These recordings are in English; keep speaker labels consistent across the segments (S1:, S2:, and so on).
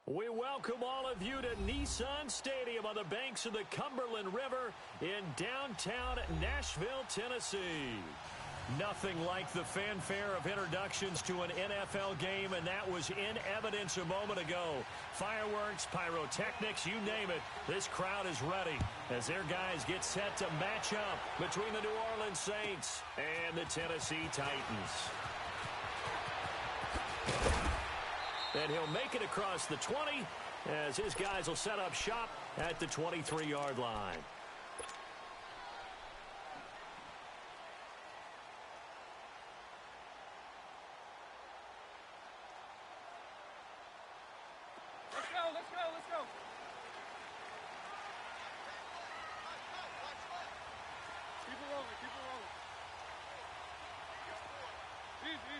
S1: We welcome all of you to Nissan Stadium on the banks of the Cumberland River in downtown Nashville, Tennessee. Nothing like the fanfare of introductions to an NFL game, and that was in evidence a moment ago. Fireworks, pyrotechnics, you name it, this crowd is ready as their guys get set to match up between the New Orleans Saints and the Tennessee Titans. And he'll make it across the 20 as his guys will set up shop at the 23-yard line.
S2: Let's go. Keep it rolling. Easy.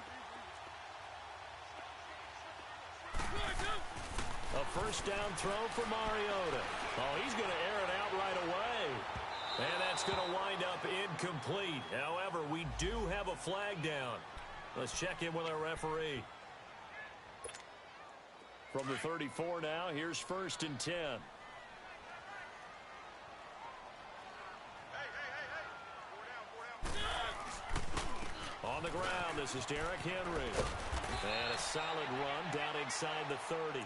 S1: A first down throw for Mariota. Oh, he's going to air it out right away. And that's going to wind up incomplete. However, we do have a flag down. Let's check in with our referee. From the 34 now, here's 1st and 10.
S2: Hey.
S1: On the ground, this is Derrick Henry. And a solid run down inside the 30.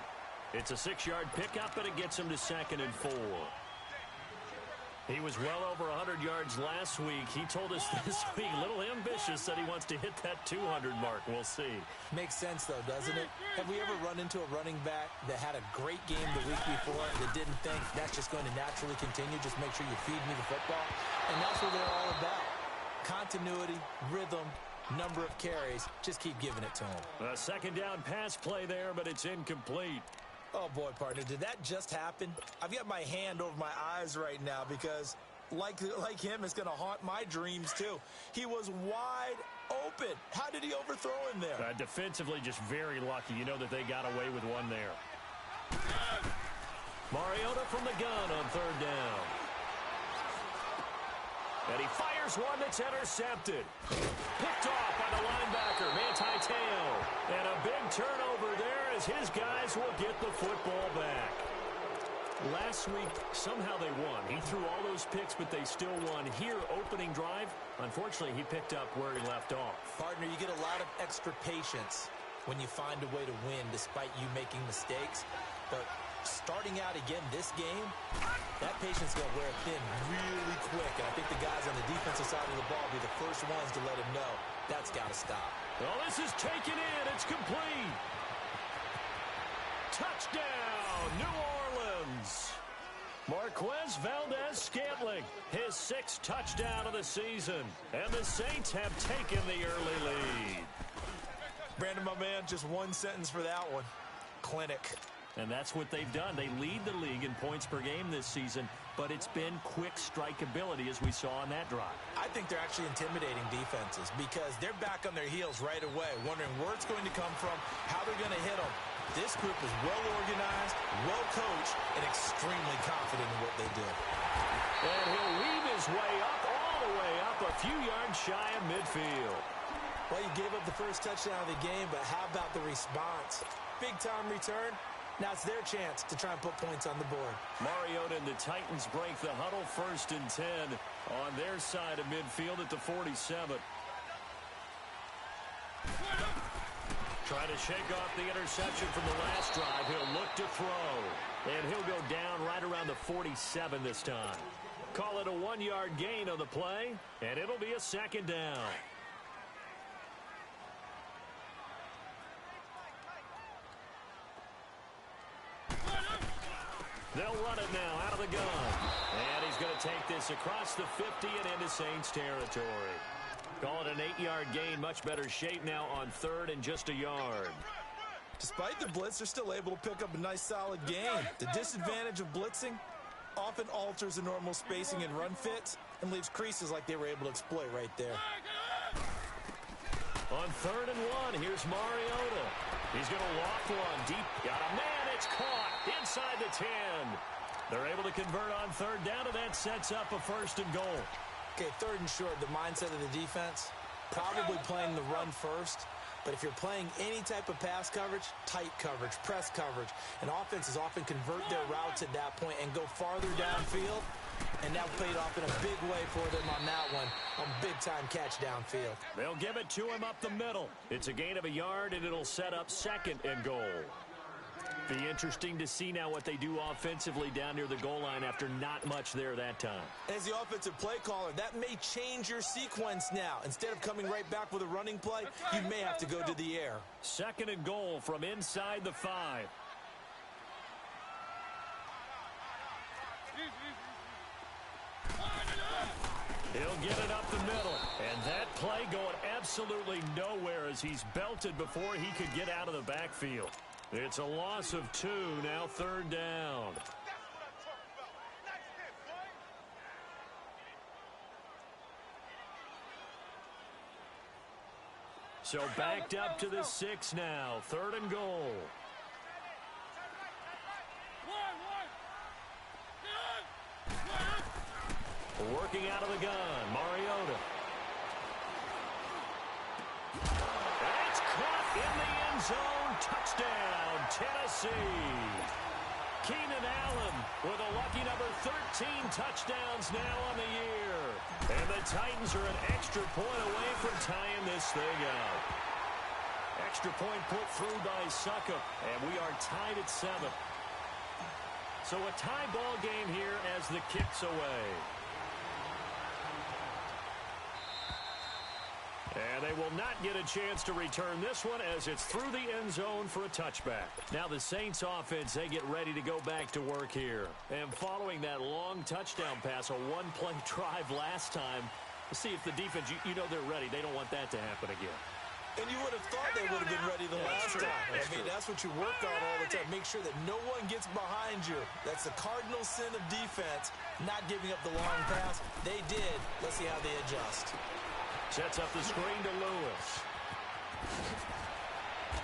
S1: It's a 6-yard pickup, and it gets him to 2nd and 4. He was well over 100 yards last week. He told us this week, a little ambitious, that he wants to hit that 200 mark. We'll see.
S3: Makes sense, though, doesn't it? Have we ever run into a running back that had a great game the week before that didn't think that's just going to naturally continue? Just make sure you feed me the football. And that's what they're all about. Continuity, rhythm, number of carries. Just keep giving it to him.
S1: A 2nd down pass play there, but it's incomplete.
S3: Oh, boy, partner, did that just happen? I've got my hand over my eyes right now because, like him, it's going to haunt my dreams, too. He was wide open. How did he overthrow him there?
S1: Defensively, just very lucky. You know that they got away with one there. Mariota from the gun on 3rd down. And he fires one that's intercepted. Picked off by the linebacker, Manti Te'o. And a big turnover there as his guys will get the football back. Last week, somehow they won. He threw all those picks, but they still won. Here, opening drive, unfortunately, he picked up where he left off.
S3: Partner, you get a lot of extra patience when you find a way to win despite you making mistakes. But starting out again this game, that patience is going to wear thin really quick. And I think the guys on the defensive side of the ball will be the first ones to let him know that's got to stop.
S1: Well, this is taken in. It's complete. Touchdown, New Orleans. Marquez Valdez-Scantling, his 6th touchdown of the season. And the Saints have taken the early lead.
S3: Brandon, my man, just one sentence for that one. Clinic.
S1: And that's what they've done. They lead the league in points per game this season, but it's been quick strikeability as we saw on that drive.
S3: I think they're actually intimidating defenses because they're back on their heels right away, wondering where it's going to come from, how they're going to hit them. This group is well organized, well coached, and extremely confident in what they do.
S1: And he'll weave his way up, all the way up, a few yards shy of midfield.
S3: Well, you gave up the first touchdown of the game, but how about the response? Big-time return. Now it's their chance to try and put points on the board.
S1: Mariota and the Titans break the huddle, 1st and 10 on their side of midfield at the 47. Trying to shake off the interception from the last drive. He'll look to throw. And he'll go down right around the 47 this time. Call it a 1-yard gain on the play, and it'll be a 2nd down. They'll run it now out of the gun. And he's going to take this across the 50 and into Saints territory. Call it an 8-yard gain. Much better shape now on 3rd and just a yard.
S3: Despite the blitz, they're still able to pick up a nice solid gain. The disadvantage of blitzing often alters the normal spacing and run fits and leaves creases like they were able to exploit right there.
S1: On 3rd and 1, here's Mariota. He's going to loft one deep. Got a man. It's caught inside the 10. They're able to convert on 3rd down, and that sets up a 1st and goal.
S3: Okay, 3rd and short, the mindset of the defense, probably playing the run first. But if you're playing any type of pass coverage, tight coverage, press coverage, and offenses often convert their routes at that point and go farther downfield, and that paid off in a big way for them on that one, on big-time catch downfield.
S1: They'll give it to him up the middle. It's a gain of a yard, and it'll set up 2nd and goal. Be interesting to see now what they do offensively down near the goal line after not much there that time.
S3: As the offensive play caller, that may change your sequence now. Instead of coming right back with a running play, you may have to go to the air.
S1: 2nd and goal from inside the 5. He'll get it up the middle. And that play going absolutely nowhere as he's belted before he could get out of the backfield. It's a loss of 2, now 3rd down. So backed up to the 6 now, 3rd and goal. Working out of the gun, Mariota. And it's caught in the end zone. Touchdown, Tennessee. Keenan Allen with a lucky number 13 touchdowns now on the year. And the Titans are an extra point away from tying this thing up. Extra point put through by Succop, and we are tied at 7. So a tie ball game here as the kick's away. And they will not get a chance to return this one as it's through the end zone for a touchback. Now the Saints offense, they get ready to go back to work here. And following that long touchdown pass, a one-play drive last time, let's see if the defense, you know they're ready. They don't want that to happen again.
S3: And you would have thought they would have been ready the last time. That's what you work on all the time. Make sure that no one gets behind you. That's the cardinal sin of defense, not giving up the long pass. They did. Let's see how they adjust.
S1: Sets up the screen to Lewis.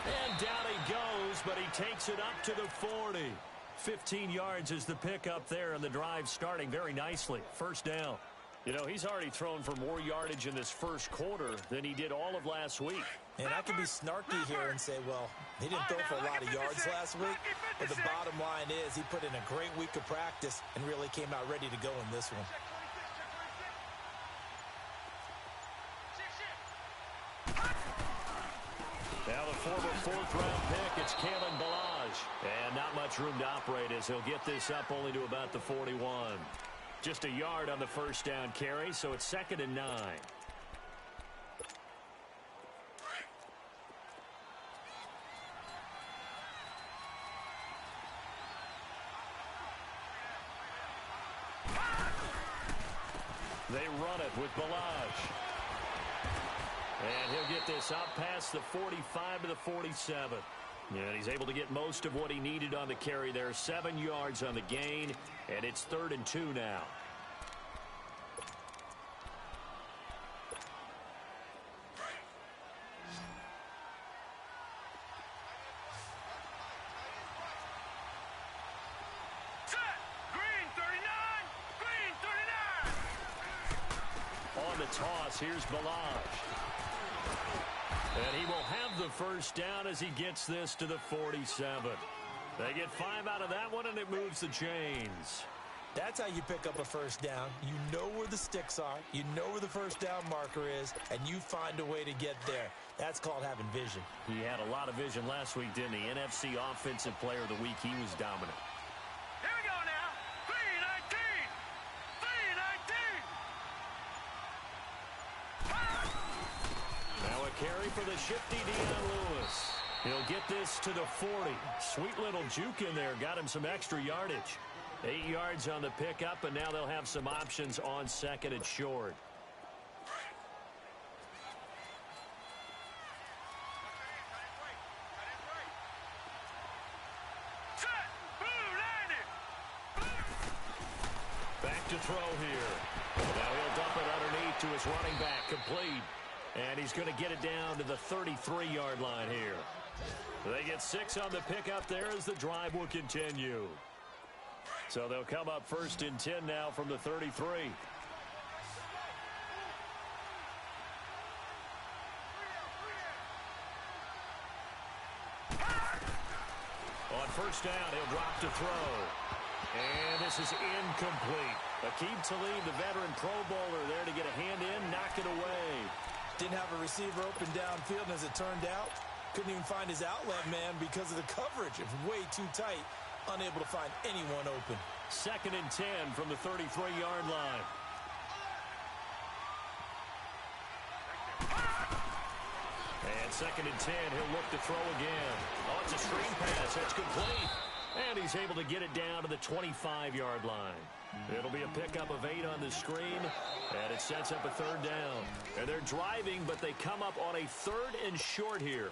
S1: And down he goes, but he takes it up to the 40. 15 yards is the pickup there, and the drive starting very nicely. 1st down. You know, he's already thrown for more yardage in this first quarter than he did all of last week.
S3: And I could be snarky here and say, well, he didn't throw for a lot of yards last week. But the bottom line is he put in a great week of practice and really came out ready to go in this one.
S1: Now the former 4th-round pick, it's Kalen Ballage. And not much room to operate as he'll get this up only to about the 41. Just a yard on the 1st down carry, so it's 2nd and 9. They run it with Ballage. And he'll get this up past the 45 to the 47. And he's able to get most of what he needed on the carry there. 7 yards on the gain, and it's 3rd and 2 now. On the toss, here's Ballage. And he will have the 1st down as he gets this to the 47. They get 5 out of that one, and it moves the chains.
S3: That's how you pick up a 1st down. You know where the sticks are. You know where the 1st down marker is, and you find a way to get there. That's called having vision.
S1: He had a lot of vision last week, didn't he? NFC Offensive Player of the Week. He was dominant.
S2: Here we go now. 3-19. 3-19.
S1: Now a carry for the shifty Dion Lewis. He'll get this to the 40. Sweet little juke in there. Got him some extra yardage. 8 yards on the pickup, and now they'll have some options on 2nd and short. Back to throw here. Now he'll dump it underneath to his running back, complete. And he's going to get it down to the 33-yard line here. They get 6 on the pickup there as the drive will continue. So they'll come up 1st and 10 now from the 33. first down. He'll drop to throw. And this is incomplete. Aqib Talib, the veteran Pro Bowler, there to get a hand in, knock it away.
S3: Didn't have a receiver open downfield, and as it turned out, couldn't even find his outlet man because of the coverage. It was way too tight, unable to find anyone open.
S1: 2nd and 10 from the 33-yard line. And 2nd and 10, he'll look to throw again. Oh, it's a screen pass. That's complete. And he's able to get it down to the 25-yard line. It'll be a pickup of 8 on the screen, and it sets up a 3rd down. And they're driving, but they come up on a 3rd and short here.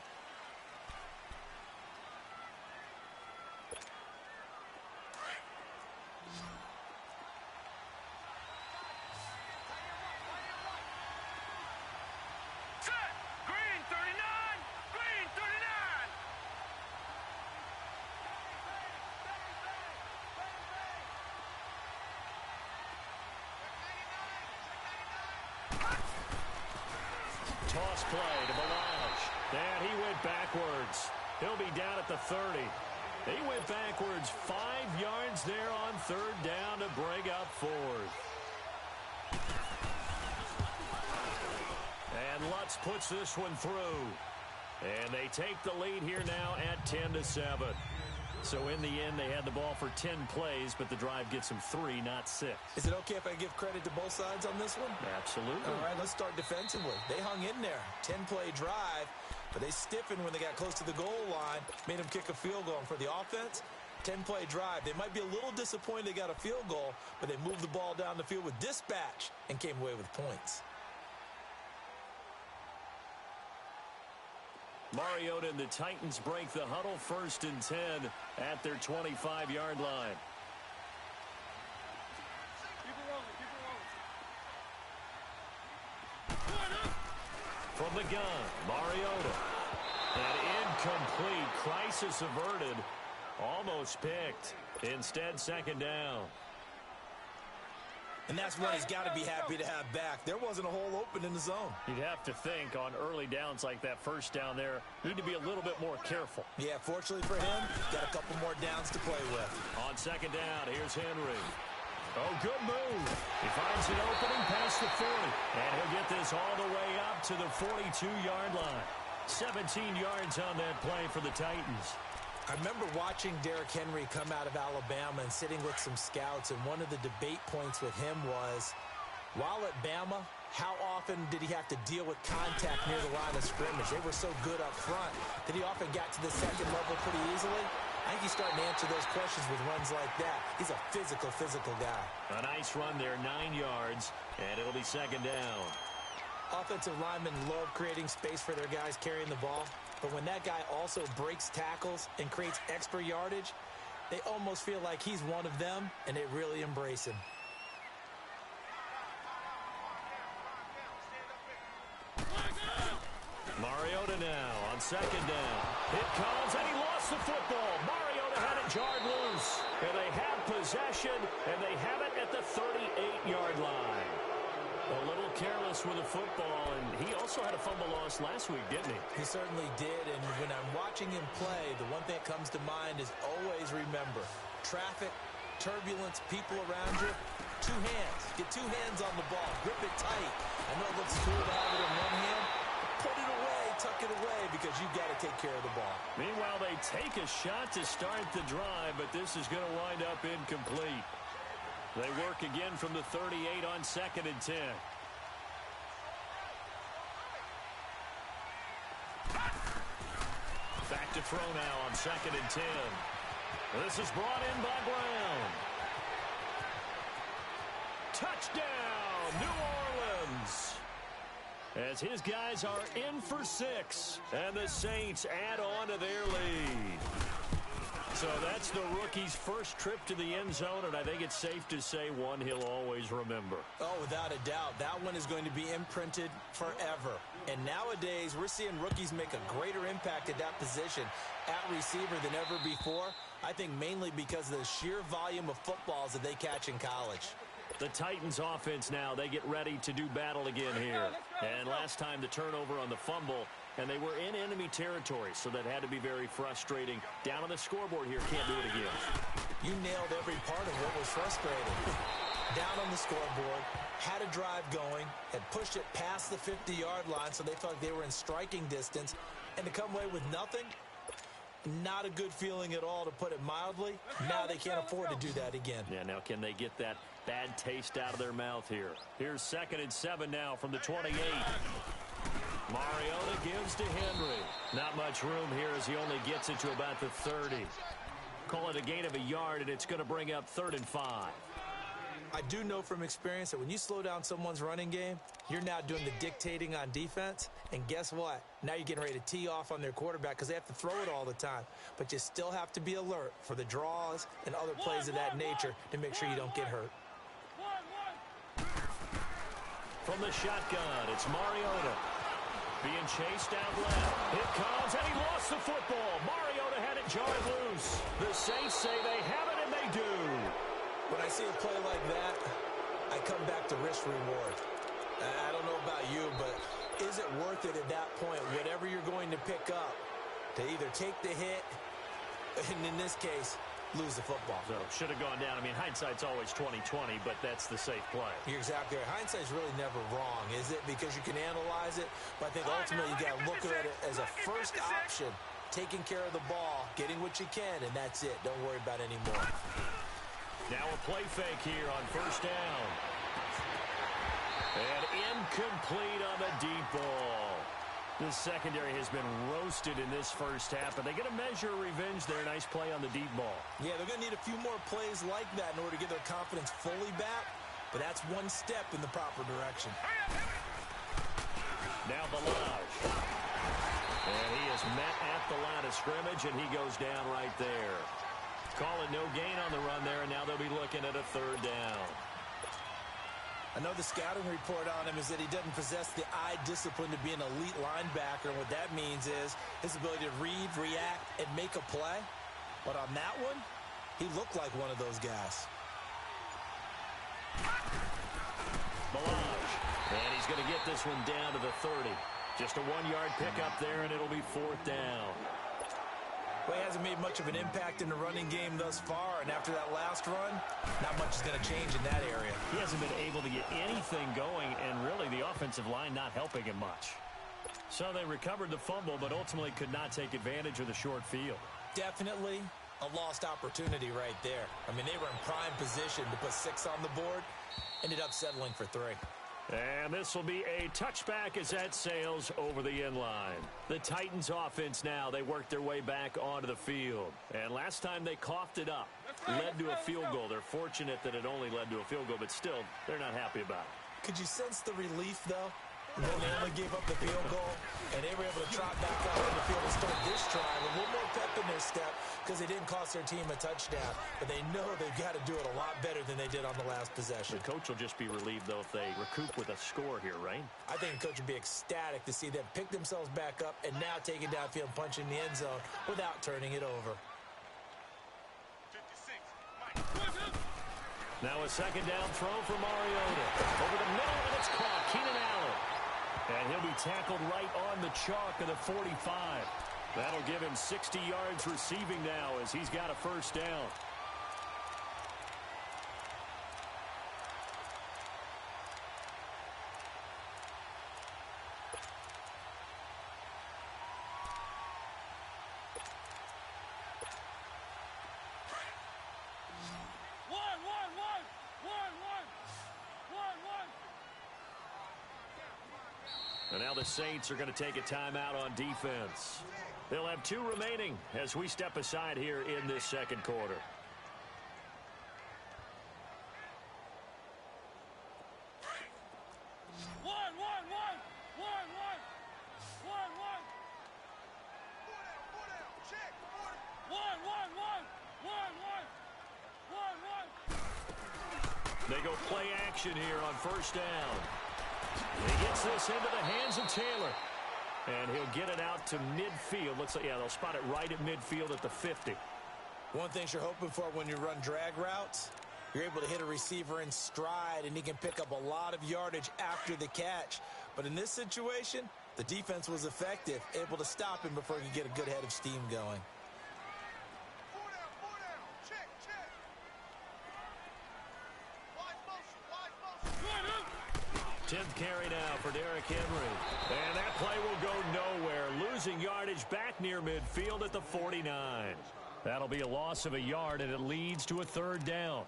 S1: Toss play to Balaj. And he went backwards. He'll be down at the 30. He went backwards 5 yards there on 3rd down to bring up 4th. And Lutz puts this one through. And they take the lead here now at 10-7. So in the end, they had the ball for 10 plays, but the drive gets them 3, not 6.
S3: Is it okay if I give credit to both sides on this one?
S1: Absolutely.
S3: All right, let's start defensively. They hung in there. 10-play drive, but they stiffened when they got close to the goal line, made them kick a field goal. And for the offense, 10-play drive. They might be a little disappointed they got a field goal, but they moved the ball down the field with dispatch and came away with points.
S1: Mariota and the Titans break the huddle, 1st and 10 at their 25-yard line. From the gun, Mariota. An incomplete, crisis averted, almost picked. Instead, 2nd down.
S3: And that's what he's got to be happy to have back. There wasn't a hole open in the zone.
S1: You'd have to think on early downs like that 1st down there, need to be a little bit more careful.
S3: Yeah, fortunately for him, got a couple more downs to play with.
S1: On 2nd down, here's Henry. Oh, good move. He finds an opening past the 40. And he'll get this all the way up to the 42-yard line. 17 yards on that play for the Titans.
S3: I remember watching Derrick Henry come out of Alabama and sitting with some scouts, and one of the debate points with him was, while at Bama, how often did he have to deal with contact near the line of scrimmage? They were so good up front that he often got to the 2nd level pretty easily. I think he's starting to answer those questions with runs like that. He's a physical guy.
S1: A nice run there, 9 yards, and it'll be 2nd down.
S3: Offensive linemen love creating space for their guys carrying the ball. But when that guy also breaks tackles and creates extra yardage, they almost feel like he's one of them, and they really embrace him.
S1: Mariota now on 2nd down. It comes, and he lost the football. Mariota had it jarred loose. And they have possession, and they have it at the 38-yard line. A little careless with the football, and he also had a fumble loss last week, didn't he?
S3: He certainly did, and when I'm watching him play, the one thing that comes to mind is always remember, traffic, turbulence, people around you, 2 hands. Get 2 hands on the ball. Grip it tight. I know it looks cool to have it in one hand. Put it away, tuck it away, because you've got to take care of the ball.
S1: Meanwhile, they take a shot to start the drive, but this is going to wind up incomplete. They work again from the 38 on 2nd and 10. Back to throw now on 2nd and 10. This is brought in by Brown. Touchdown, New Orleans. As his guys are in for 6, and the Saints add on to their lead. So that's the rookie's first trip to the end zone, and I think it's safe to say one he'll always remember.
S3: Oh, without a doubt. That one is going to be imprinted forever. And nowadays, we're seeing rookies make a greater impact at that position at receiver than ever before. I think mainly because of the sheer volume of footballs that they catch in college.
S1: The Titans offense now, they get ready to do battle again here. And last time the turnover on the fumble and they were in enemy territory, so that had to be very frustrating. Down on the scoreboard here, can't do it again.
S3: You nailed every part of what was frustrating. Down on the scoreboard, had a drive going, had pushed it past the 50-yard line, so they felt like they were in striking distance, and to come away with nothing, not a good feeling at all, to put it mildly. Now they can't afford to do that again.
S1: Yeah, now can they get that bad taste out of their mouth here? Here's 2nd and 7 now from the 28. Mariota gives to Henry. Not much room here as he only gets it to about the 30. Call it a gain of a yard, and it's going to bring up 3rd and 5.
S3: I do know from experience that when you slow down someone's running game, you're now doing the dictating on defense. And guess what? Now you're getting ready to tee off on their quarterback because they have to throw it all the time. But you still have to be alert for the draws and other plays of that nature to make sure you don't get hurt.
S1: From the shotgun, it's Mariota. Being chased out left. It comes, and he lost the football. Mariota had it jarred loose. The Saints say they have it, and they do.
S3: When I see a play like that, I come back to risk reward. I don't know about you, but is it worth it at that point, whatever you're going to pick up, to either take the hit, and in this case, lose the football?
S1: So should have gone down. I mean, hindsight's always 20/20, but that's the safe play.
S3: You're exactly right. Hindsight's really never wrong, is it? Because you can analyze it, but I think ultimately you got to look at it as a first option, taking care of the ball, getting what you can, and that's it. Don't worry about any more.
S1: Now a play fake here on 1st down. And incomplete on the deep ball. The secondary has been roasted in this first half, but they get a measure of revenge there. Nice play on the deep ball. Yeah, they're going to need a few more plays like that in order to get their confidence fully back, but that's one step in the proper direction. Now Balaj. And he is met at the line of scrimmage, and he goes down right there. Call it no gain on the run there, and now they'll be looking at a 3rd down. I know the scouting report on him is that he doesn't possess the eye discipline to be an elite linebacker, and what that means is his ability to read, react, and make a play. But on that one, he looked like one of those guys. Balaj. And he's going to get this one down to the 30. Just a 1-yard pickup there, and it'll be 4th down. Well, he hasn't made much of an impact in the running game thus far, and after that last run, not much is going to change in that area. He hasn't been able to get anything going, and really the offensive line not helping him much. So they recovered the fumble, but ultimately could not take advantage of the short field. Definitely a lost opportunity right there. I mean, they were in prime position to put 6 on the board, ended up settling for 3. And this will be a touchback as that sails over the end line. The Titans offense now, they worked their way back onto the field. And last time they coughed it up, led to a field goal. They're fortunate that it only led to a field goal, but still, they're not happy about it. Could you sense the relief, though? When they only gave up the field goal, and they were able to trot back out on the field and start this drive with a little more pep in their step because they didn't cost their team a touchdown. But they know they've got to do it a lot better than they did on the last possession. The coach will just be relieved, though, if they recoup with a score here, right? I think the coach would be ecstatic to see them pick themselves back up and now take it downfield and punch in the end zone without turning it over. Now a 2nd down throw for Mariota. Over the middle, and it's caught. Keenan Allen. And he'll be tackled right on the chalk of the 45. That'll give him 60 yards receiving now as he's got a 1st down. And now the Saints are going to take a timeout on defense. They'll have 2 remaining as we step aside here in this 2nd quarter. They go play action here on 1st down. He gets this into the hands of Taylor. And he'll get it out to midfield. Looks like, yeah, they'll spot it right at midfield at the 50. One thing you're hoping for when you run drag routes, you're able to hit a receiver in stride, and he can pick up a lot of yardage after the catch. But in this situation,
S3: The defense was effective, able to stop him before he could get a good head of steam going.
S1: 10th carry now for Derrick Henry. And that play will go nowhere. Losing yardage back near midfield at the 49. That'll be a loss of a yard, and it leads to a 3rd down.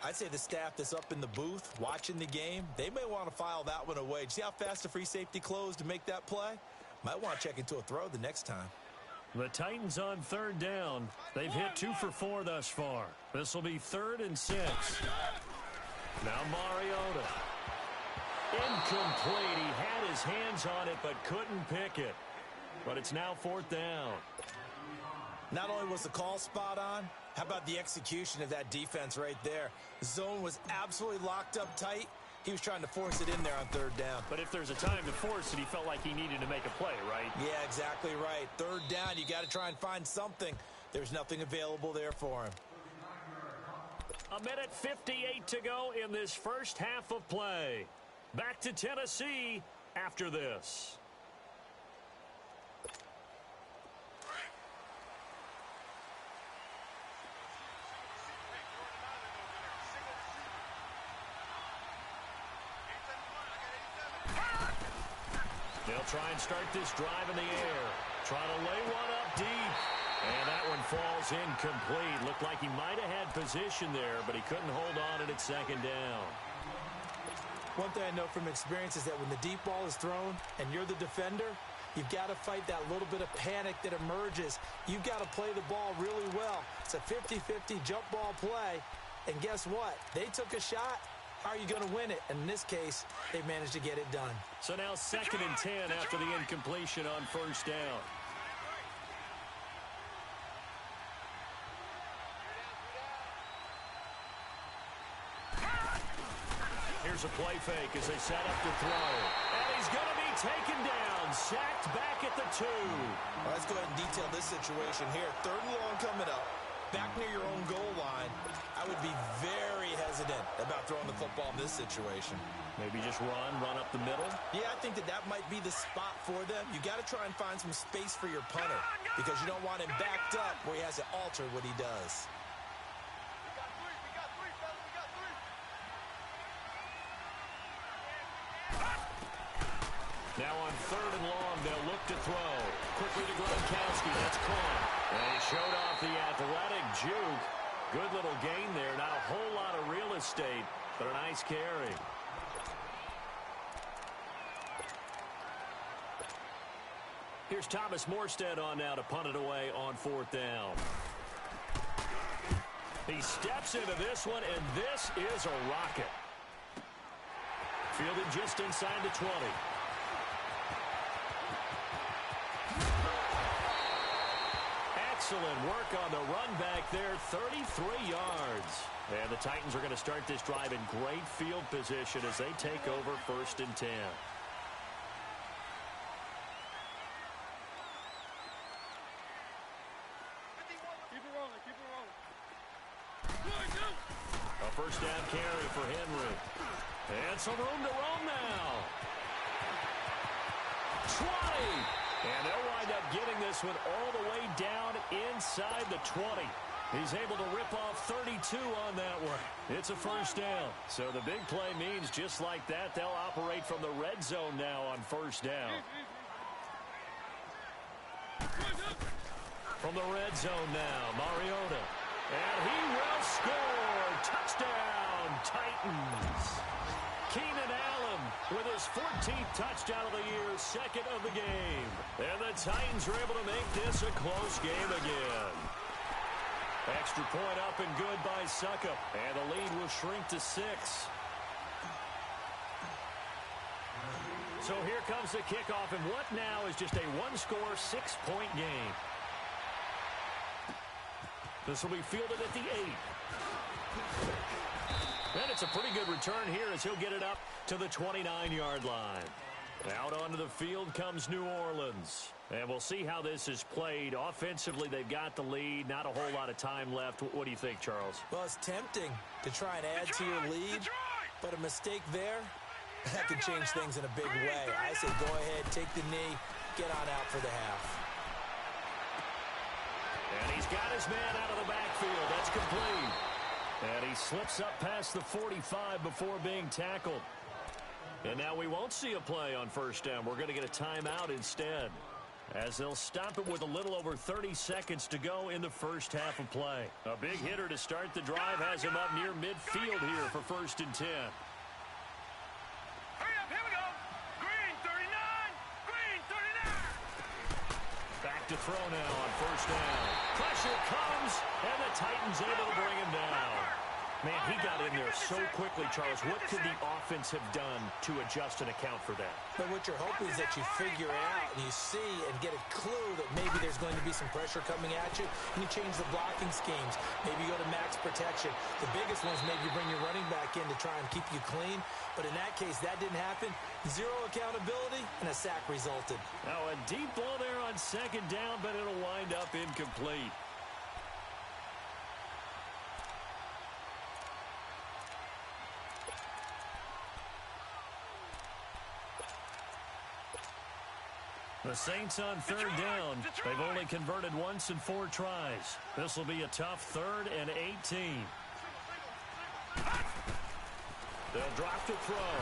S3: I'd say the staff that's up in the booth watching the game, they may want to file that one away. See how fast the free safety closed to make that play? Might want to check into a throw the next time.
S1: The Titans on 3rd down. They've hit 2 for 4 thus far. This will be 3rd and 6. Now Mariota. Incomplete. He had his hands on it but couldn't pick it. But it's now 4th down.
S3: Not only was the call spot on, how about the execution of that defense right there? The zone was absolutely locked up tight. He was trying to force it in there on 3rd down.
S1: But if there's a time to force it, he felt like he needed to make a play, right?
S3: Yeah, exactly right. 3rd down, you got to try and find something. There's nothing available there for him.
S1: 1:58 to go in this first half of play. Back to Tennessee after this. They'll try and start this drive in the air. Try to lay one up deep. And that one falls incomplete. Looked like he might have had position there, but he couldn't hold on at 2nd down.
S3: One thing I know from experience is that when the deep ball is thrown and you're the defender, you've got to fight that little bit of panic that emerges. You've got to play the ball really well. It's a 50-50 jump ball play. And guess what? They took a shot. How are you going to win it? And in this case, they managed to get it done.
S1: So now 2nd and 10 after the incompletion on 1st down. Here's a play fake as they set up to throw. And he's going to be taken down. Sacked back at the 2.
S3: Well, let's go ahead and detail this situation here. 3rd and long coming up. Back near your own goal line. I would be very hesitant about throwing the football in this situation.
S1: Maybe just run up the middle?
S3: Yeah, I think that might be the spot for them. You got to try and find some space for your punter because you don't want him backed up where he has to alter what he does.
S1: Now on 3rd and long, they'll look to throw. Quickly to Gronkowski. That's caught. And he showed off the athletic juke. Good little gain there. Not a whole lot of real estate, but a nice carry. Here's Thomas Morstead on now to punt it away on 4th down. He steps into this one, and this is a rocket. Fielded just inside the 20. Excellent work on the run back there, 33 yards. And the Titans are going to start this drive in great field position as they take over 1st and 10. A 1st down carry for Henry. And some room to roam now. 20. And they'll wind up getting this one all the way down inside the 20. He's able to rip off 32 on that one. It's a 1st down. So the big play means just like that, they'll operate from the red zone now on 1st down. From the red zone now, Mariota. And he will score. Touchdown, Titans. Keenan Allen with his 14th touchdown of the year, 2nd of the game. And the Titans are able to make this a close game again. Extra point up and good by Suckup. And the lead will shrink to 6. So here comes the kickoff, and what now is just a 1-score, 6-point game. This will be fielded at the 8. And it's a pretty good return here as he'll get it up to the 29-yard line. Out onto the field comes New Orleans. And we'll see how this is played. Offensively, they've got the lead. Not a whole lot of time left. What do you think, Charles?
S3: Well, it's tempting to try and add to your lead, but a mistake there That can change things in a big way. I say go ahead, take the knee, get on out for the half.
S1: And he's got his man out of the backfield. That's complete. And he slips up past the 45 before being tackled. And now we won't see a play on first down. We're going to get a timeout instead, as they'll stop it with a little over 30 seconds to go in the first half of play. A big hitter to start the drive has him up near midfield here for 1st and 10.
S2: Hurry up, here we go. Green 39, green 39.
S1: Back to throw now on first down. Pressure comes, and the Titans able to bring him down. Man, he got in there so quickly, Charles. What could the offense have done to adjust and account for that?
S3: But what you're hoping is that you figure out and you see and get a clue that maybe there's going to be some pressure coming at you, and you change the blocking schemes. Maybe you go to max protection. The biggest one is maybe you bring your running back in to try and keep you clean. But in that case, that didn't happen. Zero accountability, and a sack resulted.
S1: Now, a deep ball there on 2nd down, but it'll wind up incomplete. The Saints on 3rd down. They've only converted once in 4 tries. This will be a tough 3rd and 18. They'll drop to throw.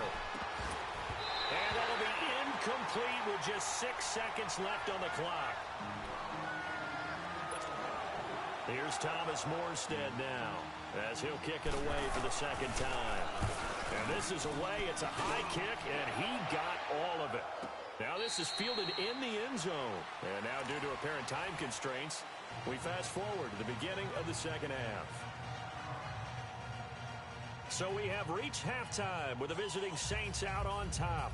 S1: And that'll be incomplete with just 6 seconds left on the clock. Here's Thomas Morstead now, as he'll kick it away for the 2nd time. And this is away. It's a high kick, and he got all of it. Now this is fielded in the end zone. And now due to apparent time constraints, we fast forward to the beginning of the 2nd half. So we have reached halftime with the visiting Saints out on top.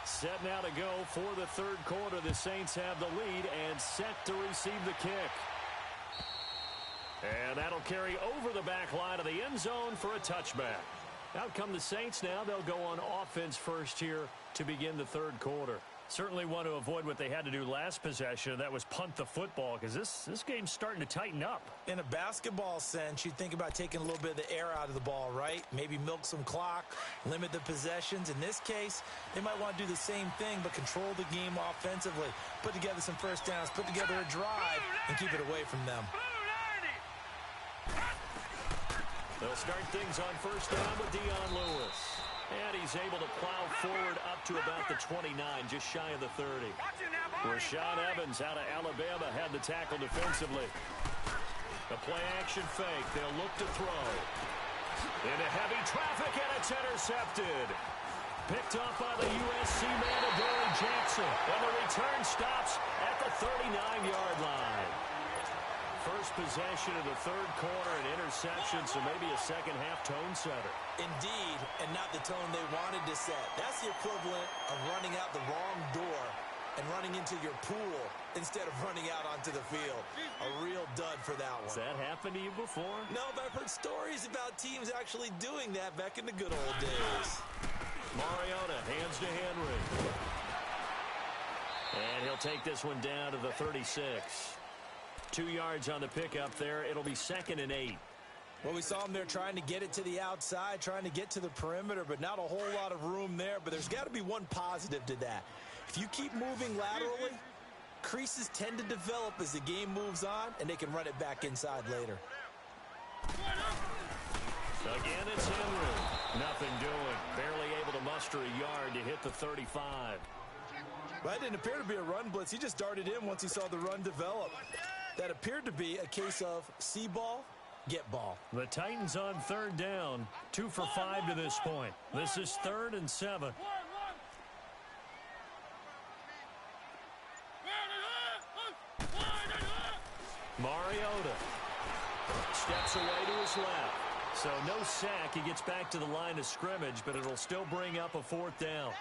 S1: Set now to go for the 3rd quarter. The Saints have the lead and set to receive the kick. And that'll carry over the back line of the end zone for a touchback. Out come the Saints now. They'll go on offense first here to begin the 3rd quarter. Certainly want to avoid what they had to do last possession. That was punt the football, because this game's starting to tighten up.
S3: In a basketball sense, you think about taking a little bit of the air out of the ball, right? Maybe milk some clock, limit the possessions. In this case, they might want to do the same thing, but control the game offensively. Put together some first downs, put together a drive, and keep it away from them.
S1: They'll start things on first down with Dion Lewis. And he's able to plow forward up to about the 29, just shy of the 30. Rashaan Evans out of Alabama had the tackle defensively. The play-action fake. They'll look to throw. Into heavy traffic, and it's intercepted. Picked off by the USC man, Adoree Jackson. And the return stops at the 39-yard line. First possession of the 3rd quarter, an interception, so maybe a second-half tone setter.
S3: Indeed, and not the tone they wanted to set. That's the equivalent of running out the wrong door and running into your pool instead of running out onto the field. A real dud for that one.
S1: Has that happened to you before?
S3: No, but I've heard stories about teams actually doing that back in the good old days.
S1: Mariota hands to Henry. And he'll take this one down to the 36. 2 yards on the pickup there. It'll be 2nd and 8.
S3: Well, we saw him there trying to get it to the outside, trying to get to the perimeter, but not a whole lot of room there. But there's got to be one positive to that. If you keep moving laterally, creases tend to develop as the game moves on, and they can run it back inside later.
S1: Again, it's Henry. Nothing doing. Barely able to muster a yard to hit the 35.
S3: Well, that didn't appear to be a run blitz. He just darted in once he saw the run develop. That appeared to be a case of see ball, get ball.
S1: The Titans on 3rd down, 2 for 5 to this point. This is 3rd and 7. Mariota steps away to his left. So no sack. He gets back to the line of scrimmage, but it'll still bring up a 4th down.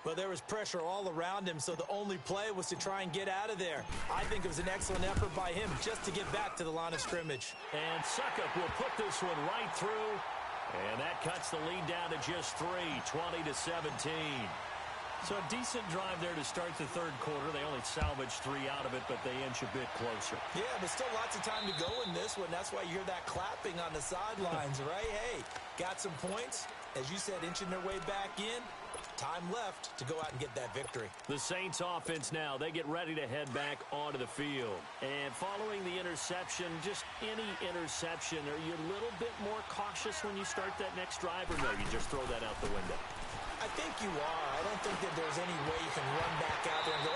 S3: Well, there was pressure all around him, so the only play was to try and get out of there. I think it was an excellent effort by him just to get back to the line of scrimmage.
S1: And Suckup will put this one right through, and that cuts the lead down to just 3, 20-17. So a decent drive there to start the third quarter. They only salvaged 3 out of it, but they inch a bit closer.
S3: Yeah, but still lots of time to go in this one. That's why you hear that clapping on the sidelines, right? Hey, got some points. As you said, inching their way back in. Time left to go out and get that victory.
S1: The Saints offense now, they get ready to head back onto the field. And following the interception, just any interception, are you a little bit more cautious when you start that next drive, or no, you just throw that out the window?
S3: I think you are. I don't think that there's any way you can run back out there and go,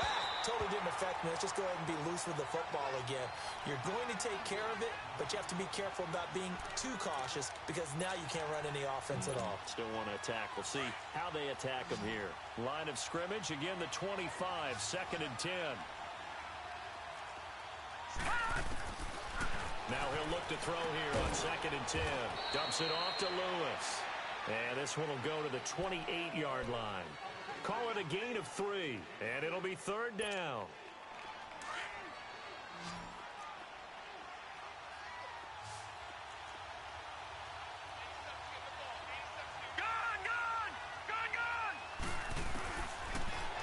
S3: totally didn't affect me. Let's just go ahead and be loose with the football again. You're going to take care of it, but you have to be careful about being too cautious because now you can't run any offense at all.
S1: Still want to attack. We'll see how they attack them here. Line of scrimmage, again the 25, 2nd and 10. Now he'll look to throw here on 2nd and 10. Dumps it off to Lewis. And this one will go to the 28-yard line. Call it a gain of 3, and it'll be 3rd down.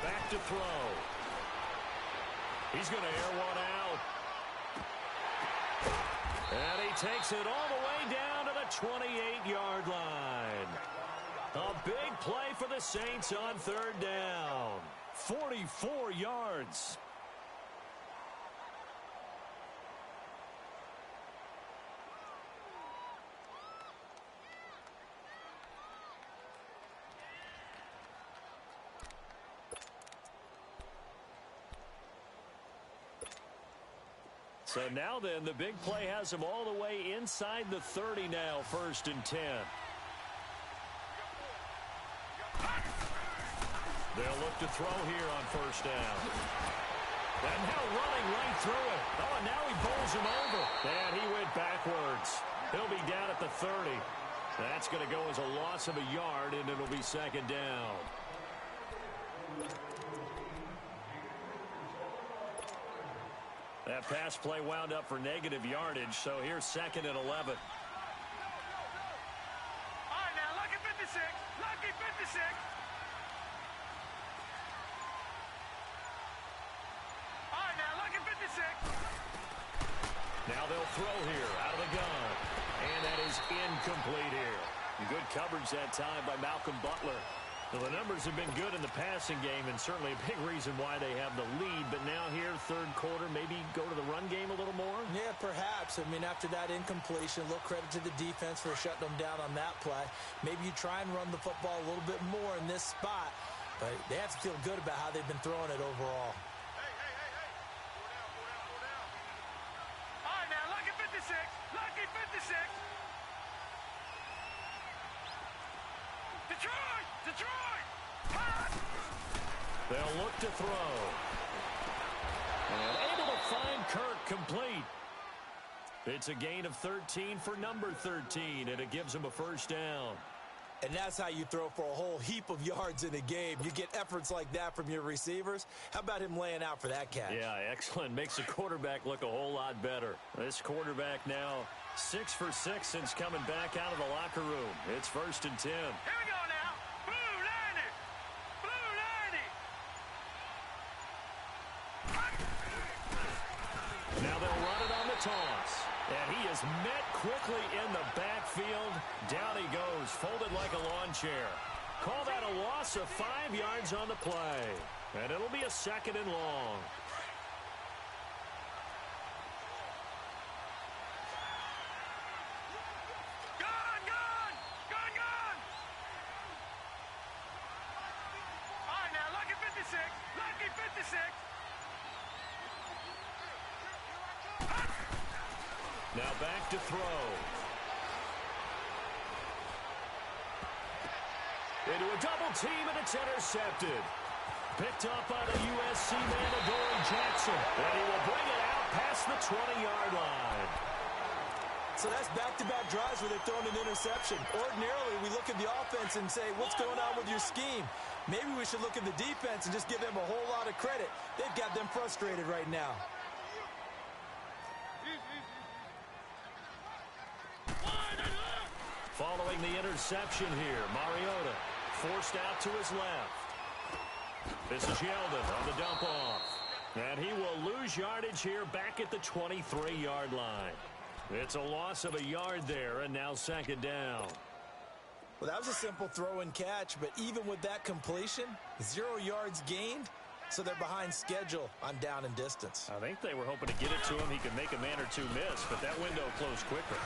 S1: Back to throw. He's going to air one out. And he takes it all the way down to the 28-yard line. A big play for the Saints on 3rd down. 44 yards. So now then, the big play has him all the way inside the 30 now, 1st and 10. They'll look to throw here on 1st down. And now running right through it. Oh, and now he bowls him over. And he went backwards. He'll be down at the 30. That's going to go as a loss of a yard, and it'll be 2nd down. That pass play wound up for negative yardage, so here's 2nd and 11.
S2: All right, now, lucky 56. Lucky 56. All right, now, lucky 56.
S1: Now they'll throw here out of the gun. And that is incomplete here. Good coverage that time by Malcolm Butler. Well, the numbers have been good in the passing game, and certainly a big reason why they have the lead. But now here, 3rd quarter, maybe go to the run game a little more?
S3: Yeah, perhaps. I mean, after that incompletion, a little credit to the defense for shutting them down on that play. Maybe you try and run the football a little bit more in this spot. But they have to feel good about how they've been throwing it overall.
S2: Hey. Go down. All right, now, lucky 56. Lucky 56. Detroit!
S1: They'll look to throw. And able to find Kirk complete. It's a gain of 13 for number 13, and it gives him a 1st down.
S3: And that's how you throw for a whole heap of yards in a game. You get efforts like that from your receivers. How about him laying out for that catch?
S1: Yeah, excellent. Makes the quarterback look a whole lot better. This quarterback now 6 for 6 since coming back out of the locker room. It's 1st and 10.
S2: Here we go now. Blue 90.
S1: Now they'll run it on the toss. And he is met quickly in the backfield. Down he goes, folded like a lawn chair. Call that a loss of 5 yards on the play. And it'll be a 2nd and long.
S2: Gone! All right, now, lucky 56. Lucky 56.
S1: Now back to throw. Into a double team, and it's intercepted. Picked up by the USC man, Adoree Jackson. And he will bring it out past the 20-yard line.
S3: So that's back-to-back drives where they've thrown an interception. Ordinarily, we look at the offense and say, what's going on with your scheme? Maybe we should look at the defense and just give them a whole lot of credit. They've got them frustrated right now.
S1: Following the interception here, Mariota forced out to his left. This is Yeldon on the dump off. And he will lose yardage here back at the 23-yard line. It's a loss of a yard there, and now second down.
S3: Well, that was a simple throw and catch, but even with that completion, 0 yards gained, so they're behind schedule on down and distance.
S1: I think they were hoping to get it to him. He could make a man or two miss, but that window closed quicker.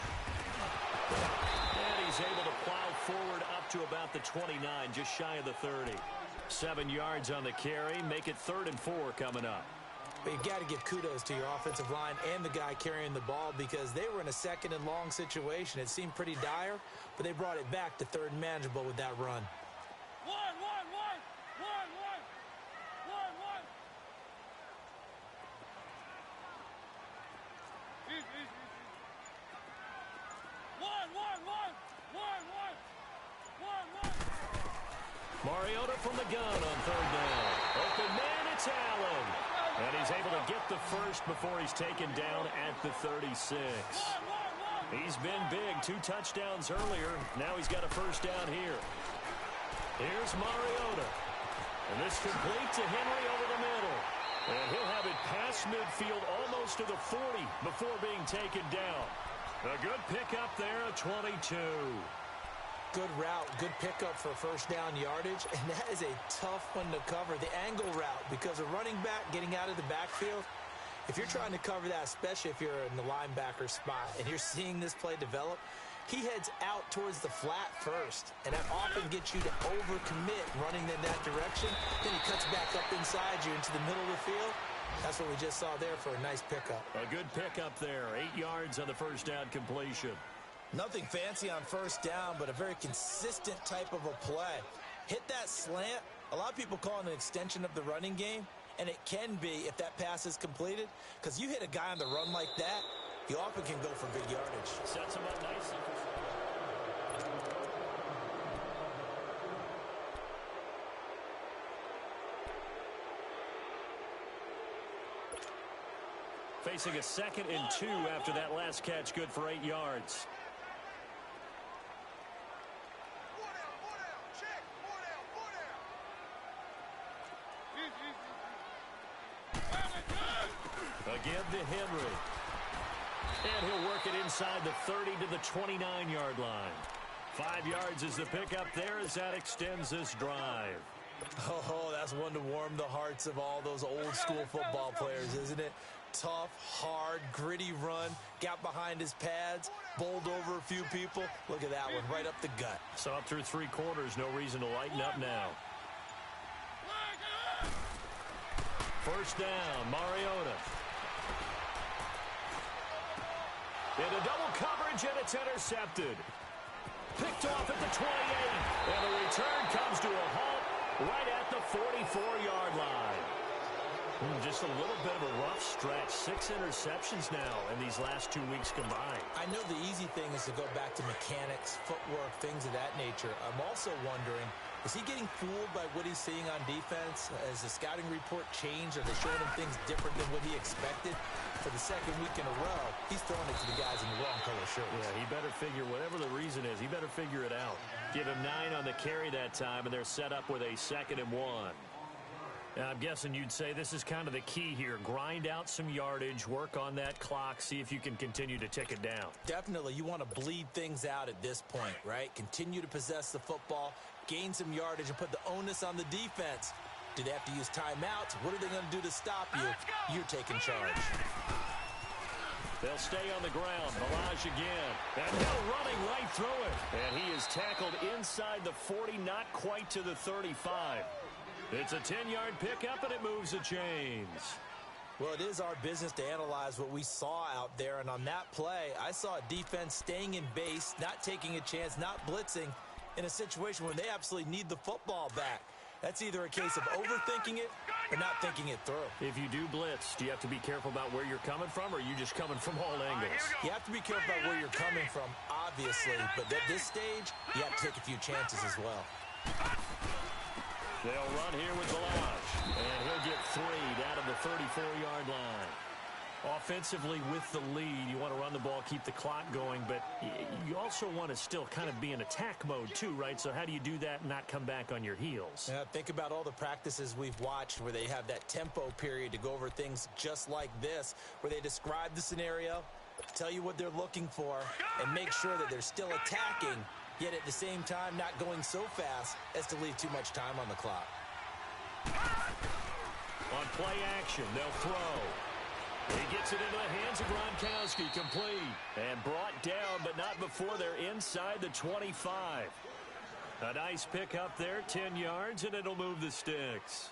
S1: And he's able to plow forward up to about the 29, just shy of the 30. 7 yards on the carry, make it 3rd and 4 coming up.
S3: But you've got to give kudos to your offensive line and the guy carrying the ball because they were in a 2nd and long situation. It seemed pretty dire, but they brought it back to 3rd and manageable with that run.
S1: Mariota from the gun on 3rd down. Open man, it's Allen. And he's able to get the first before he's taken down at the 36. He's been big. 2 touchdowns earlier. Now he's got a first down here. Here's Mariota. And this complete to Henry over the middle. And he'll have it past midfield almost to the 40 before being taken down. A good pickup there, a 22.
S3: Good route, good pickup for first down yardage, and that is a tough one to cover, the angle route, because a running back getting out of the backfield, if you're trying to cover that, especially if you're in the linebacker spot, and you're seeing this play develop, he heads out towards the flat first, and that often gets you to overcommit running in that direction, then he cuts back up inside you into the middle of the field. That's what we just saw there for a nice pickup.
S1: A good pickup there, 8 yards on the first down completion.
S3: Nothing fancy on first down, but a very consistent type of a play. Hit that slant. A lot of people call it an extension of the running game, and it can be if that pass is completed, because you hit a guy on the run like that, he often can go for big yardage.
S1: Sets him up nicely. Facing a 2nd and 2 after that last catch, good for 8 yards. Again to Henry. And he'll work it inside the 30 to the 29-yard line. 5 yards is the pickup there as that extends this drive.
S3: Oh, that's one to warm the hearts of all those old-school football players, isn't it? Tough, hard, gritty run. Got behind his pads, bowled over a few people. Look at that one, right up the gut.
S1: Saw it through 3 quarters. No reason to lighten up now. First down, Mariota. Into double coverage, and it's intercepted. Picked off at the 28, and the return comes to a halt right at the 44-yard line. Just a little bit of a rough stretch. 6 interceptions now in these last 2 weeks combined.
S3: I know the easy thing is to go back to mechanics, footwork, things of that nature. I'm also wondering, is he getting fooled by what he's seeing on defense? Has the scouting report changed? Are they showing him things different than what he expected? For the 2nd week in a row, he's throwing it to the guys in the wrong color shirts.
S1: Yeah, he better figure, whatever the reason is, he better figure it out. Give him 9 on the carry that time, and they're set up with a 2nd and 1. Now, I'm guessing you'd say this is kind of the key here. Grind out some yardage, work on that clock, see if you can continue to tick it down.
S3: Definitely. You want to bleed things out at this point, right? Continue to possess the football, gain some yardage, and put the onus on the defense. Do they have to use timeouts? What are they going to do to stop you? You're taking charge.
S1: They'll stay on the ground. Balaj again. And Hill running right through it. And he is tackled inside the 40, not quite to the 35. It's a 10-yard pickup, and it moves the chains.
S3: Well, it is our business to analyze what we saw out there. And on that play, I saw a defense staying in base, not taking a chance, not blitzing, in a situation where they absolutely need the football back. That's either a case of overthinking it or not thinking it through.
S1: If you do blitz, do you have to be careful about where you're coming from, or are you just coming from all angles?
S3: You have to be careful about where you're coming from, obviously. But at this stage, you have to take a few chances as well.
S1: They'll run here with Balaj, and he'll get 3 down to the 34-yard line. Offensively with the lead, you want to run the ball, keep the clock going, but you also want to still kind of be in attack mode too, right? So how do you do that and not come back on your heels?
S3: Yeah, think about all the practices we've watched where they have that tempo period to go over things just like this, where they describe the scenario, tell you what they're looking for, and make sure that they're still attacking, yet at the same time not going so fast as to leave too much time on the clock.
S1: On play action, they'll throw. He gets it into the hands of Gronkowski, complete. And brought down, but not before they're inside the 25. A nice pickup there, 10 yards, and it'll move the sticks.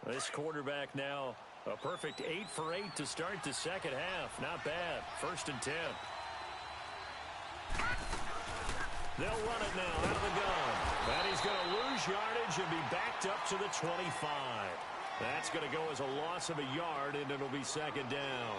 S1: This quarterback now a perfect 8 for 8 to start the second half. Not bad. 1st and 10. They'll run it now out of the gun. And he's going to lose yardage and be backed up to the 25. That's going to go as a loss of a yard, and it'll be 2nd down.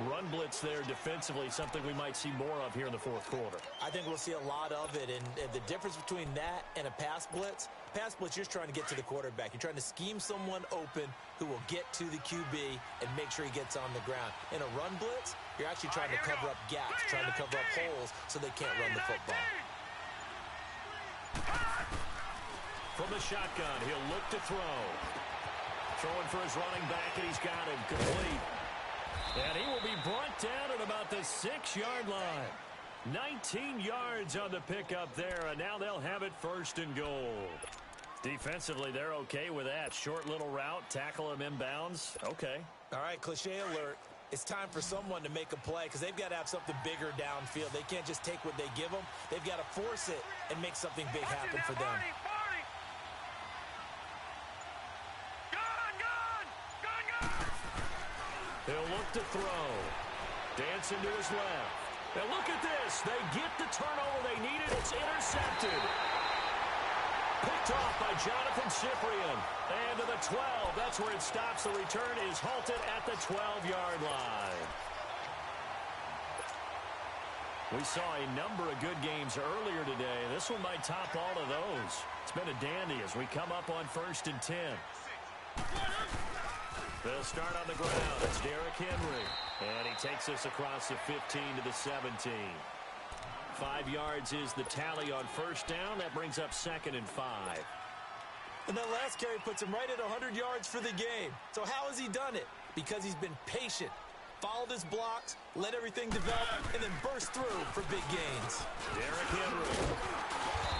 S1: Run blitz there defensively, something we might see more of here in the 4th quarter.
S3: I think we'll see a lot of it, and the difference between that and a pass blitz, you're just trying to get to the quarterback. You're trying to scheme someone open who will get to the QB and make sure he gets on the ground. In a run blitz, you're actually trying to cover up gaps, trying to cover up holes so they can't run the football.
S1: From the shotgun, he'll look to throw. Throwing for his running back, and he's got him complete. And he will be brought down at about the 6-yard line. 19 yards on the pickup there, and now they'll have it 1st and goal. Defensively, they're okay with that. Short little route, tackle him inbounds. Okay.
S3: All right, cliche alert. It's time for someone to make a play because they've got to have something bigger downfield. They can't just take what they give them. They've got to force it and make something big happen for them.
S1: He'll look to throw. Dancing to his left. And look at this. They get the turnover they needed. It's intercepted. Picked off by Jonathan Cyprien. And to the 12. That's where it stops. The return is halted at the 12-yard line. We saw a number of good games earlier today. This one might top all of those. It's been a dandy as we come up on 1st and 10. They'll start on the ground. It's Derrick Henry. And he takes this across the 15 to the 17. 5 yards is the tally on 1st down. That brings up 2nd and 5.
S3: And that last carry puts him right at 100 yards for the game. So how has he done it? Because he's been patient, followed his blocks, let everything develop, and then burst through for big gains.
S1: Derrick Henry.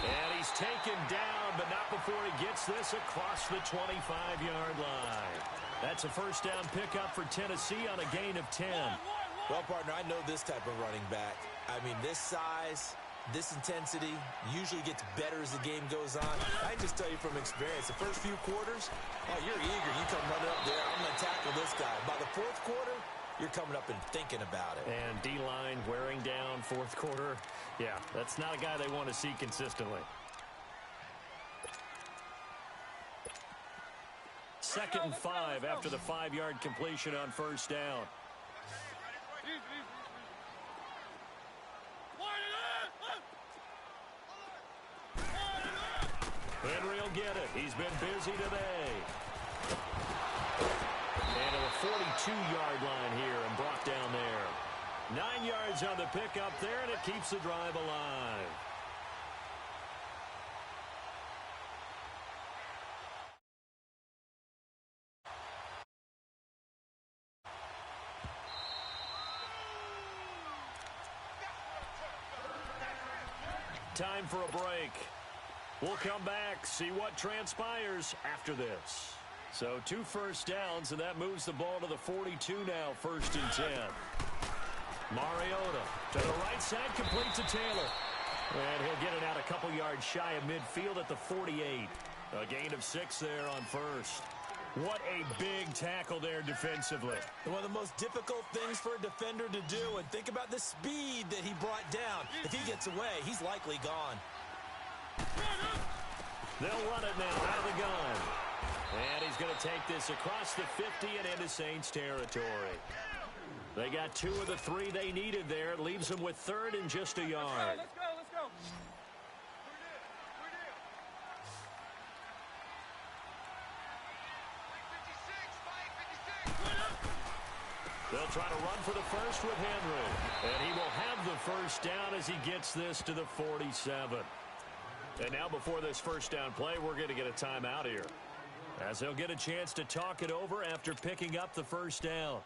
S1: And he's taken down, but not before he gets this across the 25-yard line. That's a 1st down pickup for Tennessee on a gain of 10.
S3: Well, partner, I know this type of running back. I mean, this size, this intensity usually gets better as the game goes on. I can just tell you from experience, the first few quarters, oh, you're eager. You come running up there. I'm going to tackle this guy. By the 4th quarter, you're coming up and thinking about it.
S1: And D-line wearing down 4th quarter. Yeah, that's not a guy they want to see consistently. 2nd and 5 after the 5-yard completion on 1st down. Henry will get it. He's been busy today. And to the 42-yard line here and brought down there. 9 yards on the pickup there, and it keeps the drive alive. Time for a break. We'll come back, see what transpires after this. So 2 first downs, and that moves the ball to the 42 now, 1st and 10. Mariota to the right side, complete to Taylor. And he'll get it out a couple yards shy of midfield at the 48. A gain of 6 there on 1st. What a big tackle there defensively.
S3: One of the most difficult things for a defender to do, and think about the speed that he brought down. If he gets away, he's likely gone.
S1: They'll run it now out of the gun. And he's going to take this across the 50 and into Saints territory. They got 2 of the 3 they needed there. It leaves them with 3rd and just a yard.
S2: Let's go.
S1: They'll try to run for the first with Henry. And he will have the first down as he gets this to the 47. And now before this first down play, we're going to get a timeout here, as they'll get a chance to talk it over after picking up the first down.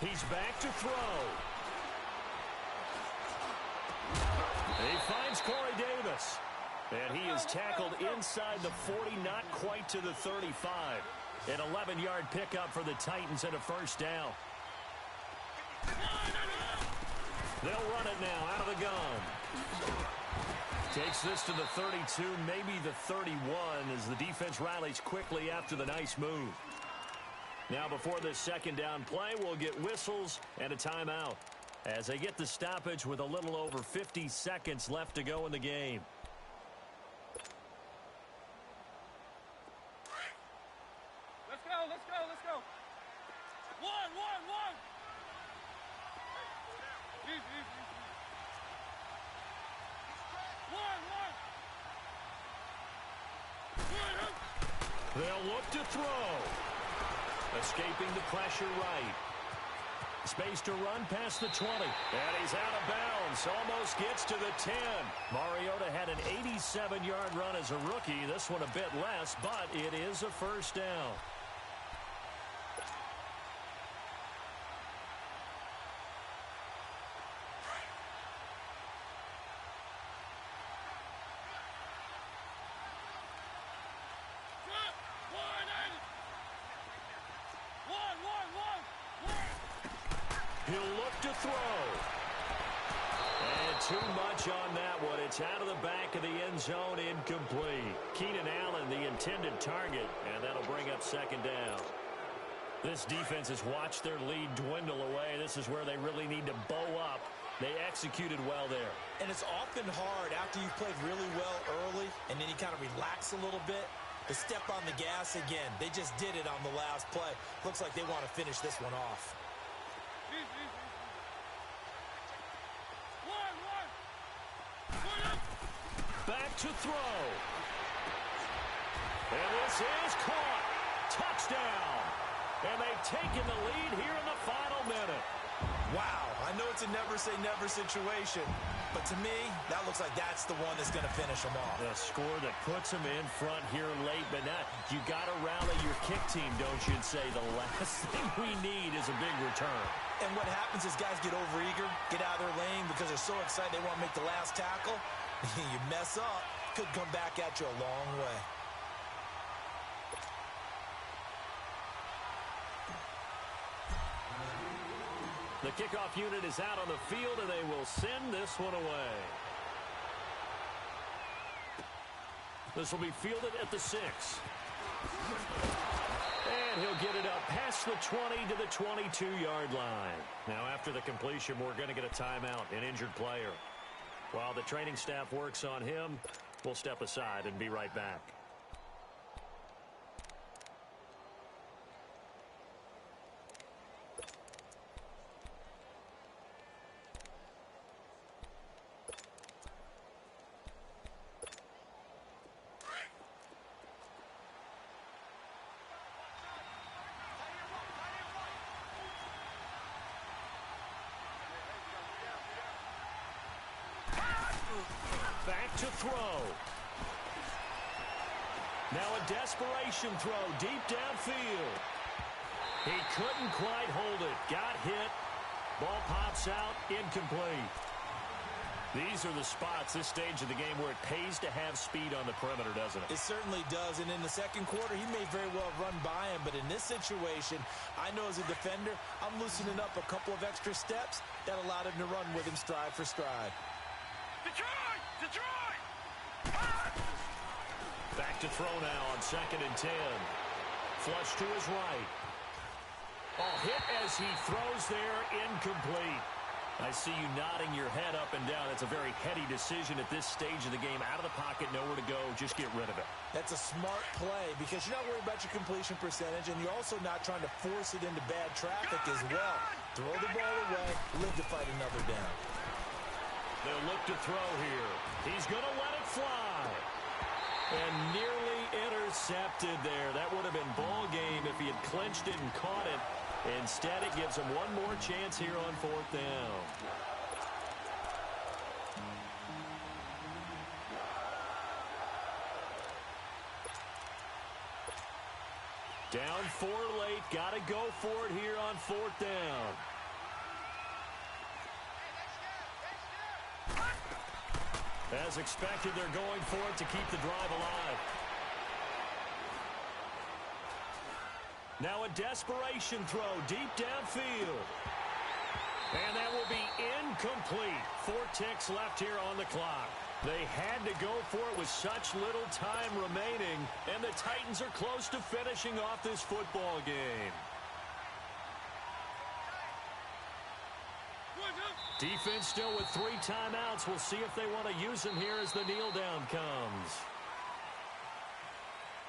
S1: He's back to throw. He finds Corey Davis. And he is tackled inside the 40, not quite to the 35. An 11-yard pickup for the Titans and a first down. They'll run it now out of the gun. Takes this to the 32, maybe the 31, as the defense rallies quickly after the nice move. Now before this second down play, we'll get whistles and a timeout, as they get the stoppage with a little over 50 seconds left to go in the game.
S2: Let's go. One.
S1: They'll look to throw. Escaping the pressure right. Space to run past the 20. And he's out of bounds. Almost gets to the 10. Mariota had an 87-yard run as a rookie. This one a bit less, but it is a first down. He'll look to throw. And too much on that one. It's out of the back of the end zone, incomplete. Keenan Allen, the intended target, and that'll bring up second down. This defense has watched their lead dwindle away. This is where they really need to bow up. They executed well there.
S3: And it's often hard after you've played really well early, and then you kind of relax a little bit, to step on the gas again. They just did it on the last play. Looks like they want to finish this one off.
S1: Back to throw. And this is caught. Touchdown. And they've taken the lead here in the final minute.
S3: Wow, I know it's a never-say-never situation, but to me, that looks like that's the one that's going to finish them off.
S1: The score that puts them in front here late, but not. You got to rally your kick team, don't you, and say the last thing we need is a big return.
S3: And what happens is guys get overeager, get out of their lane because they're so excited they want to make the last tackle. You mess up, could come back at you a long way.
S1: The kickoff unit is out on the field, and they will send this one away. This will be fielded at the 6. And he'll get it up past the 20 to the 22-yard line. Now, after the completion, we're going to get a timeout, an injured player. While the training staff works on him, we'll step aside and be right back. Back to throw. Now a desperation throw deep downfield. He couldn't quite hold it. Got hit. Ball pops out. Incomplete. These are the spots, this stage of the game, where it pays to have speed on the perimeter, doesn't it?
S3: It certainly does. And in the second quarter, he may very well run by him. But in this situation, I know as a defender, I'm loosening up a couple of extra steps that allowed him to run with him stride for stride.
S2: Detroit!
S1: Back to throw now on 2nd and 10. Flush to his right. Oh, hit as he throws there, incomplete. I see you nodding your head up and down. That's a very heady decision at this stage of the game. Out of the pocket, nowhere to go. Just get rid of it.
S3: That's a smart play because you're not worried about your completion percentage, and you're also not trying to force it into bad traffic as well. Throw the ball away, live to fight another down.
S1: They'll look to throw here. He's going to let it fly. And nearly intercepted there. That would have been ball game if he had clinched it and caught it. Instead, it gives him one more chance here on fourth down. Down 4 late. Got to go for it here on fourth down. As expected, they're going for it to keep the drive alive. Now a desperation throw deep downfield. And that will be incomplete. 4 ticks left here on the clock. They had to go for it with such little time remaining, and the Titans are close to finishing off this football game. Defense still with 3 timeouts. We'll see if they want to use them here as the kneel down comes.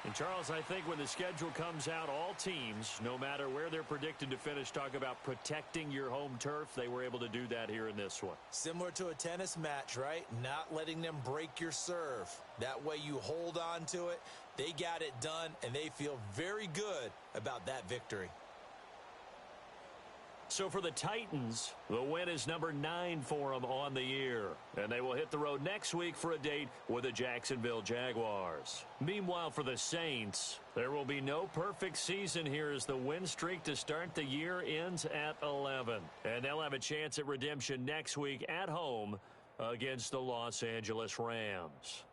S1: And, Charles, I think when the schedule comes out, all teams, no matter where they're predicted to finish, talk about protecting your home turf. They were able to do that here in this one.
S3: Similar to a tennis match, right? Not letting them break your serve. That way you hold on to it. They got it done, and they feel very good about that victory.
S1: So for the Titans, the win is number 9 for them on the year. And they will hit the road next week for a date with the Jacksonville Jaguars. Meanwhile, for the Saints, there will be no perfect season here as the win streak to start the year ends at 11. And they'll have a chance at redemption next week at home against the Los Angeles Rams.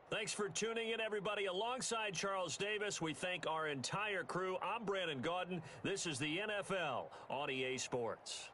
S1: Thanks for tuning in, everybody. Alongside Charles Davis, we thank our entire crew. I'm Brandon Gaudin. This is the NFL on EA Sports.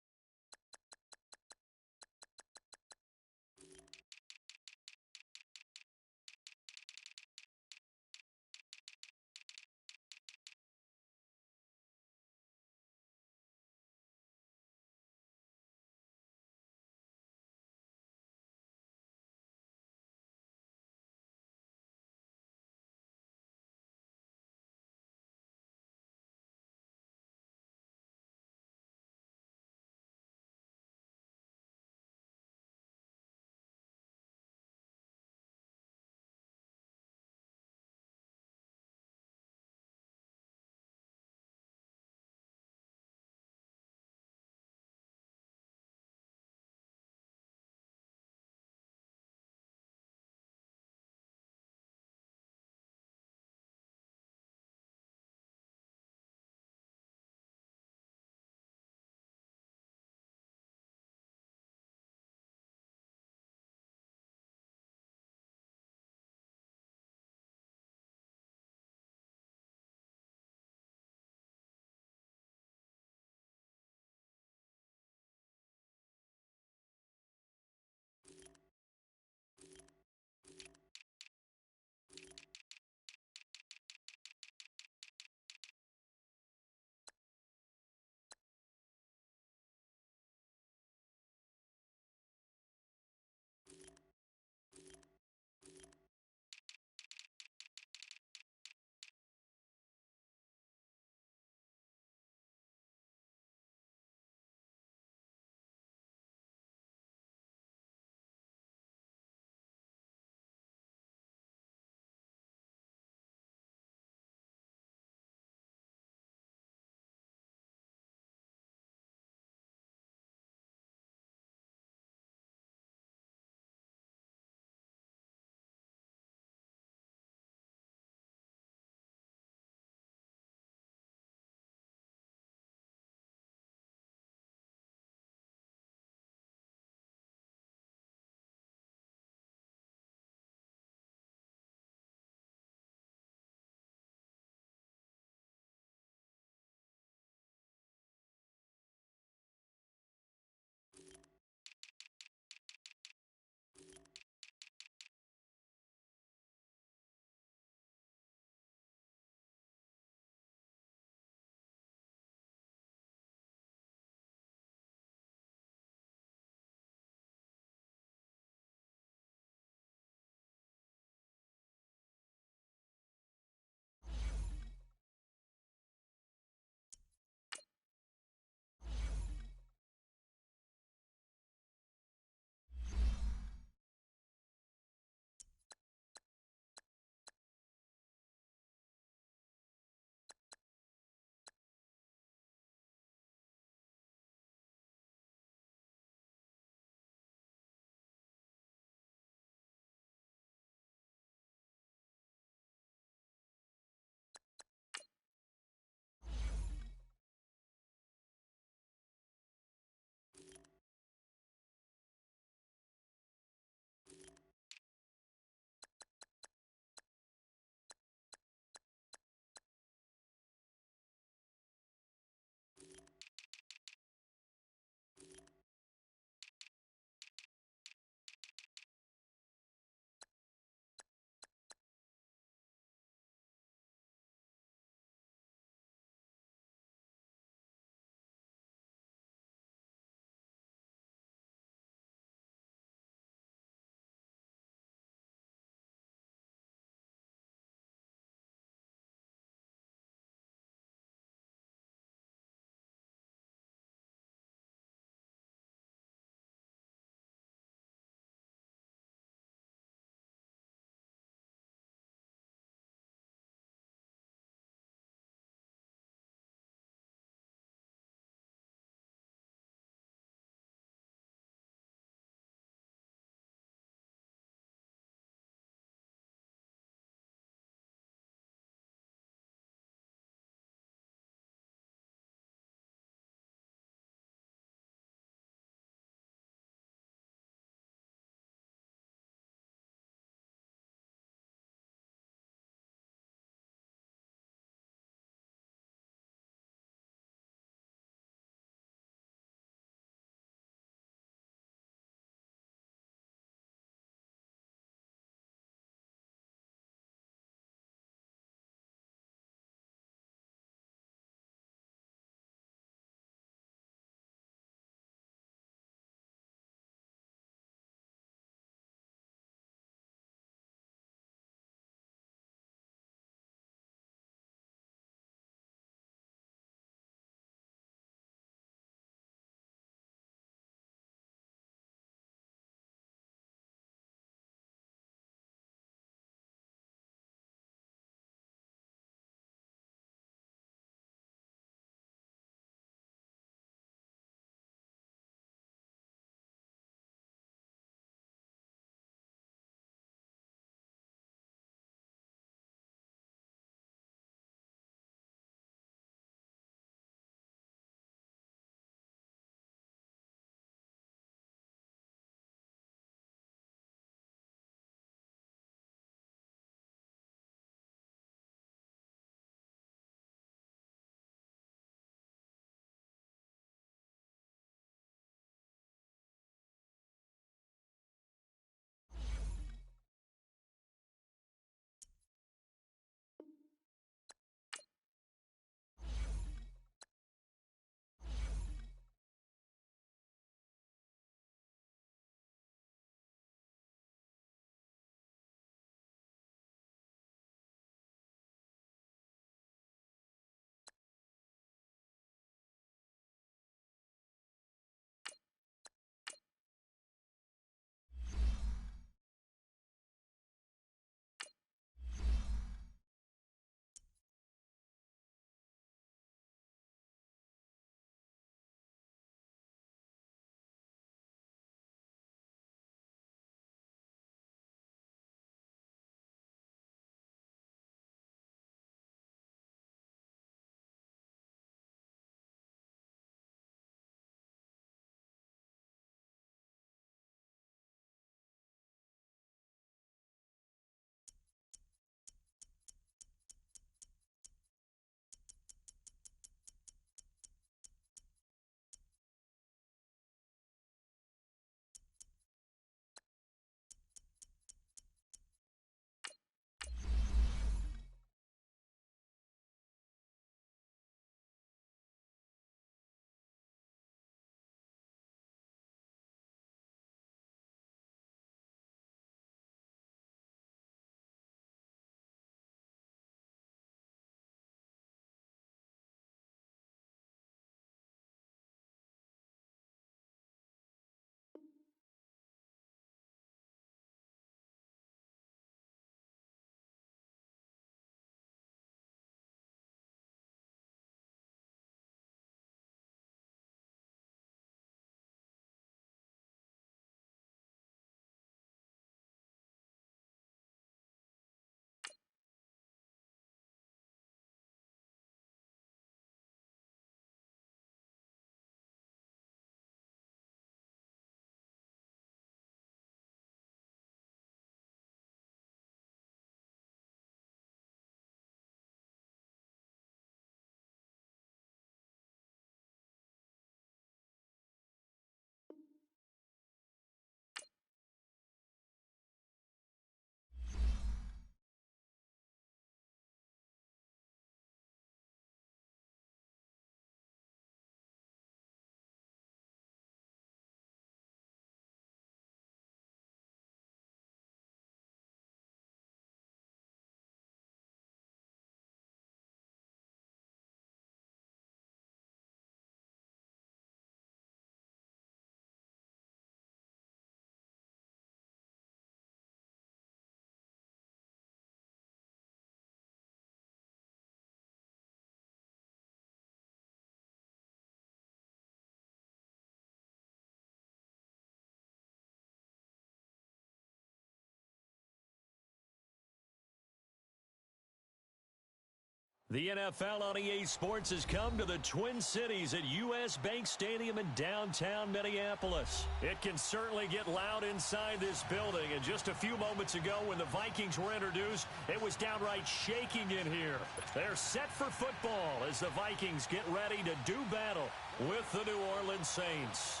S1: The NFL on EA Sports has come to the Twin Cities at U.S. Bank Stadium in downtown Minneapolis. It can certainly get loud inside this building, and just a few moments ago when the Vikings were introduced, it was downright shaking in here. They're set for football as the Vikings get ready to do battle with the New Orleans Saints.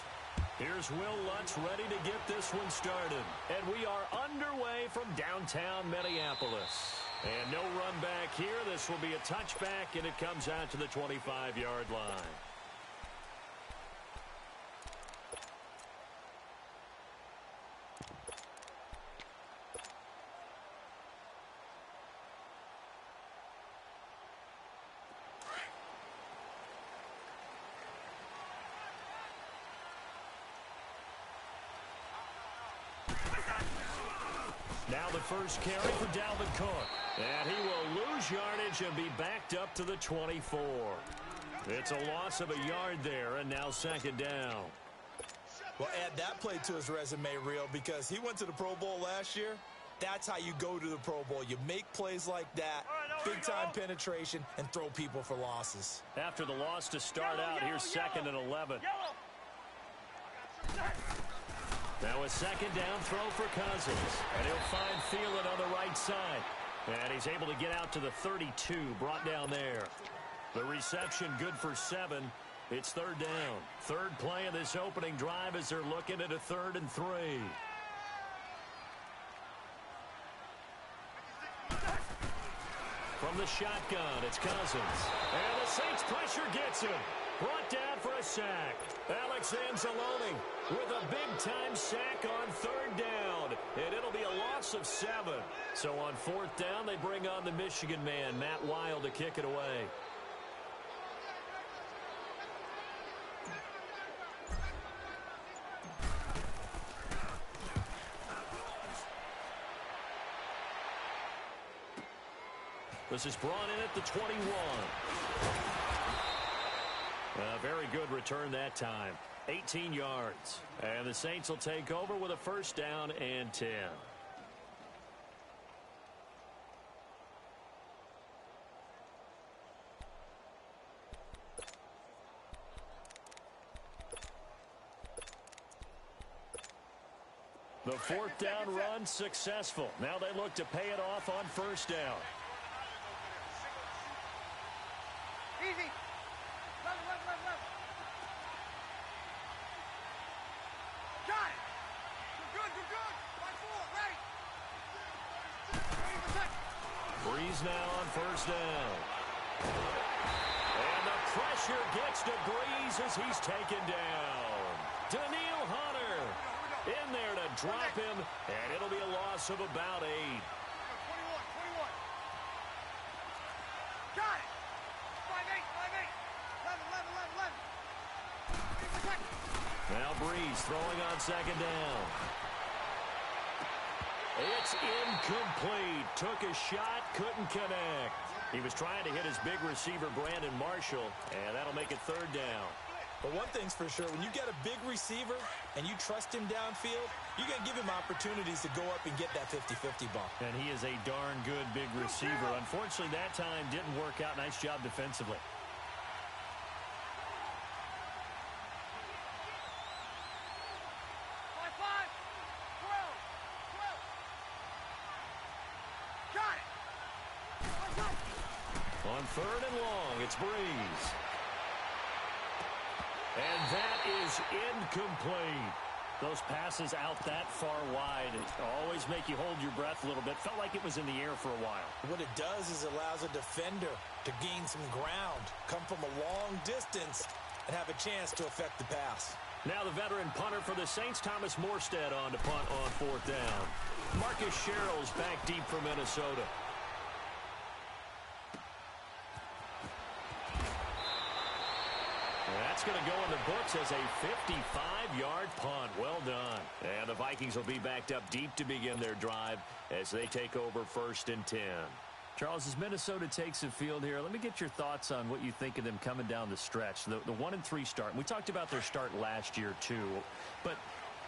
S1: Here's Will Lutz ready to get this one started. And we are underway from downtown Minneapolis. And no run back here. This will be a touchback, and it comes out to the 25-yard line. Now the first carry for Dalvin Cook. And he will lose yardage and be backed up to the 24. It's a loss of a yard there, and now second down.
S3: Well, add that play to his resume reel because he went to the Pro Bowl last year. That's how you go to the Pro Bowl. You make plays like that, big-time penetration, and throw people for losses.
S1: After the loss to start out, here's second and 11. Now a second down throw for Cousins. And he'll find Thielen on the right side. And he's able to get out to the 32, brought down there. The reception good for 7. It's third down. Third play of this opening drive as they're looking at a 3rd and 3. From the shotgun, it's Cousins. And the Saints pressure gets him. Brought down for a sack. Alex Anzalone with a big-time sack on third down. And it'll be a loss of 7. So on fourth down, they bring on the Michigan man, Matt Wild, to kick it away. This is brought in at the 21. A very good return that time. 18 yards. And the Saints will take over with a first down and 10. The fourth down run successful. Now they look to pay it off on first down.
S2: Easy. Left. Got it. You're good. Right forward, right.
S1: Breeze now on first down. And the pressure gets to Breeze as he's taken down. Daniil Hunter in there to drop him, and it'll be a loss of about 8.
S2: 21. Got it. 5-8. 11.
S1: Now Breeze throwing on second down. It's incomplete. Took a shot, couldn't connect. He was trying to hit his big receiver, Brandon Marshall, and that'll make it third down.
S3: But one thing's for sure, when you get a big receiver and you trust him downfield, you're going to give him opportunities to go up and get that 50-50 ball.
S1: And he is a darn good big receiver. Unfortunately, that time didn't work out. Nice job defensively. On third and long, it's Breeze. And that is incomplete. Those passes out that far wide always make you hold your breath a little bit. Felt like it was in the air for a while.
S3: What it does is it allows a defender to gain some ground, come from a long distance, and have a chance to affect the pass.
S1: Now the veteran punter for the Saints, Thomas Morstead, on to punt on fourth down. Marcus Sherrill's back deep for Minnesota. That's going to go in the books as a 55-yard punt. Well done. And the Vikings will be backed up deep to begin their drive as they take over 1st and 10. Charles, as Minnesota takes the field here, let me get your thoughts on what you think of them coming down the stretch. The 1-3 start. We talked about their start last year, too. But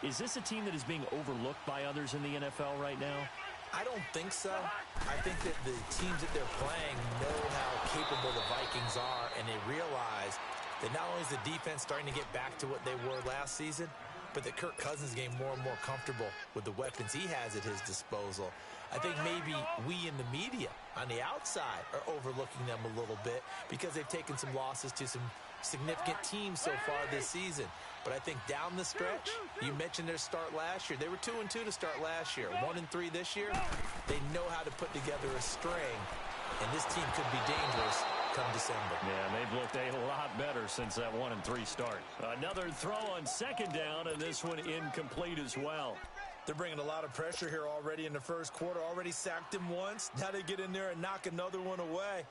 S1: is this a team that is being overlooked by others in the NFL right now?
S3: I don't think so. I think that the teams that they're playing know how capable the Vikings are, and they realize that not only is the defense starting to get back to what they were last season, but that Kirk Cousins is getting more and more comfortable with the weapons he has at his disposal. I think maybe we in the media on the outside are overlooking them a little bit because they've taken some losses to some significant teams so far this season. But I think down the stretch, you mentioned their start last year. They were 2-2 to start last year. 1-3 this year. They know how to put together a string, and this team could be dangerous come December.
S1: Yeah, they've looked a lot better since that 1-3 start. Another throw on second down, and this one incomplete as well.
S3: They're bringing a lot of pressure here already in the first quarter. Already sacked him once. Now they get in there and knock another one away.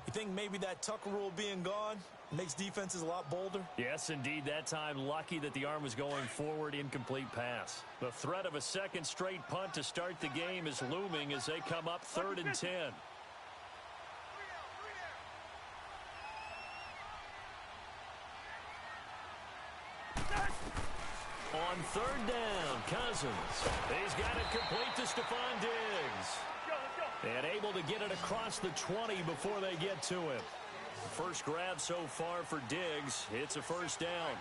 S3: You think maybe that Tucker rule being gone makes defenses a lot bolder?
S1: Yes, indeed. That time, lucky that the arm was going forward. Incomplete pass. The threat of a second straight punt to start the game is looming as they come up 3rd and 10. On 3rd down, Cousins. He's got it complete to Stephon Diggs. And able to get it across the 20 before they get to him. First grab so far for Diggs. It's a first down.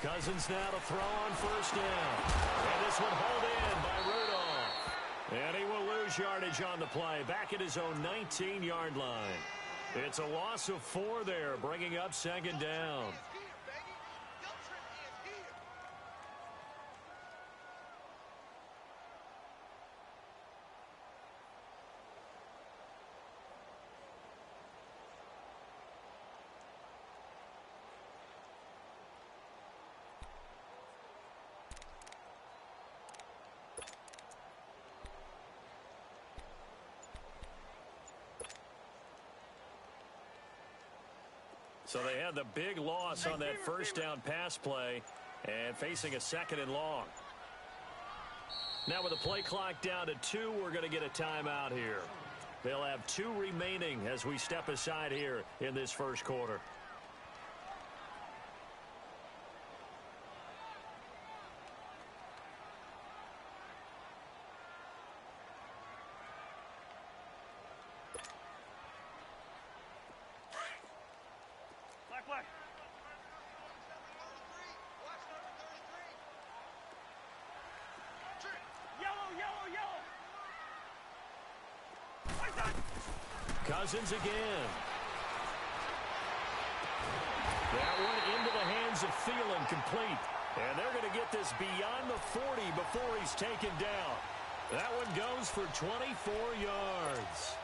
S1: Cousins now to throw on first down. And this one hauled in by Rudolph. And he will lose yardage on the play. Back at his own 19-yard line. It's a loss of 4 there, bringing up second down. So they had the big loss on that first down pass play and facing a 2nd and long. Now with the play clock down to 2, we're going to get a timeout here. They'll have 2 remaining as we step aside here in this first quarter. Cousins again. That one into the hands of Thielen, complete. And they're going to get this beyond the 40 before he's taken down. That one goes for 24 yards.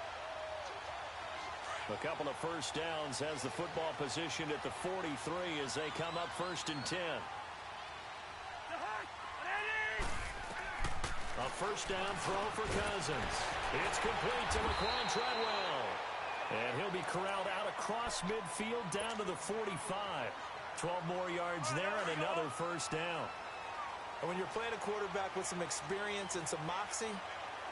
S1: A couple of first downs has the football position at the 43 as they come up 1st and 10. A first down throw for Cousins. It's complete to Laquan Treadwell. And he'll be corralled out across midfield down to the 45. 12 more yards there and another first down.
S3: And when you're playing a quarterback with some experience and some moxie,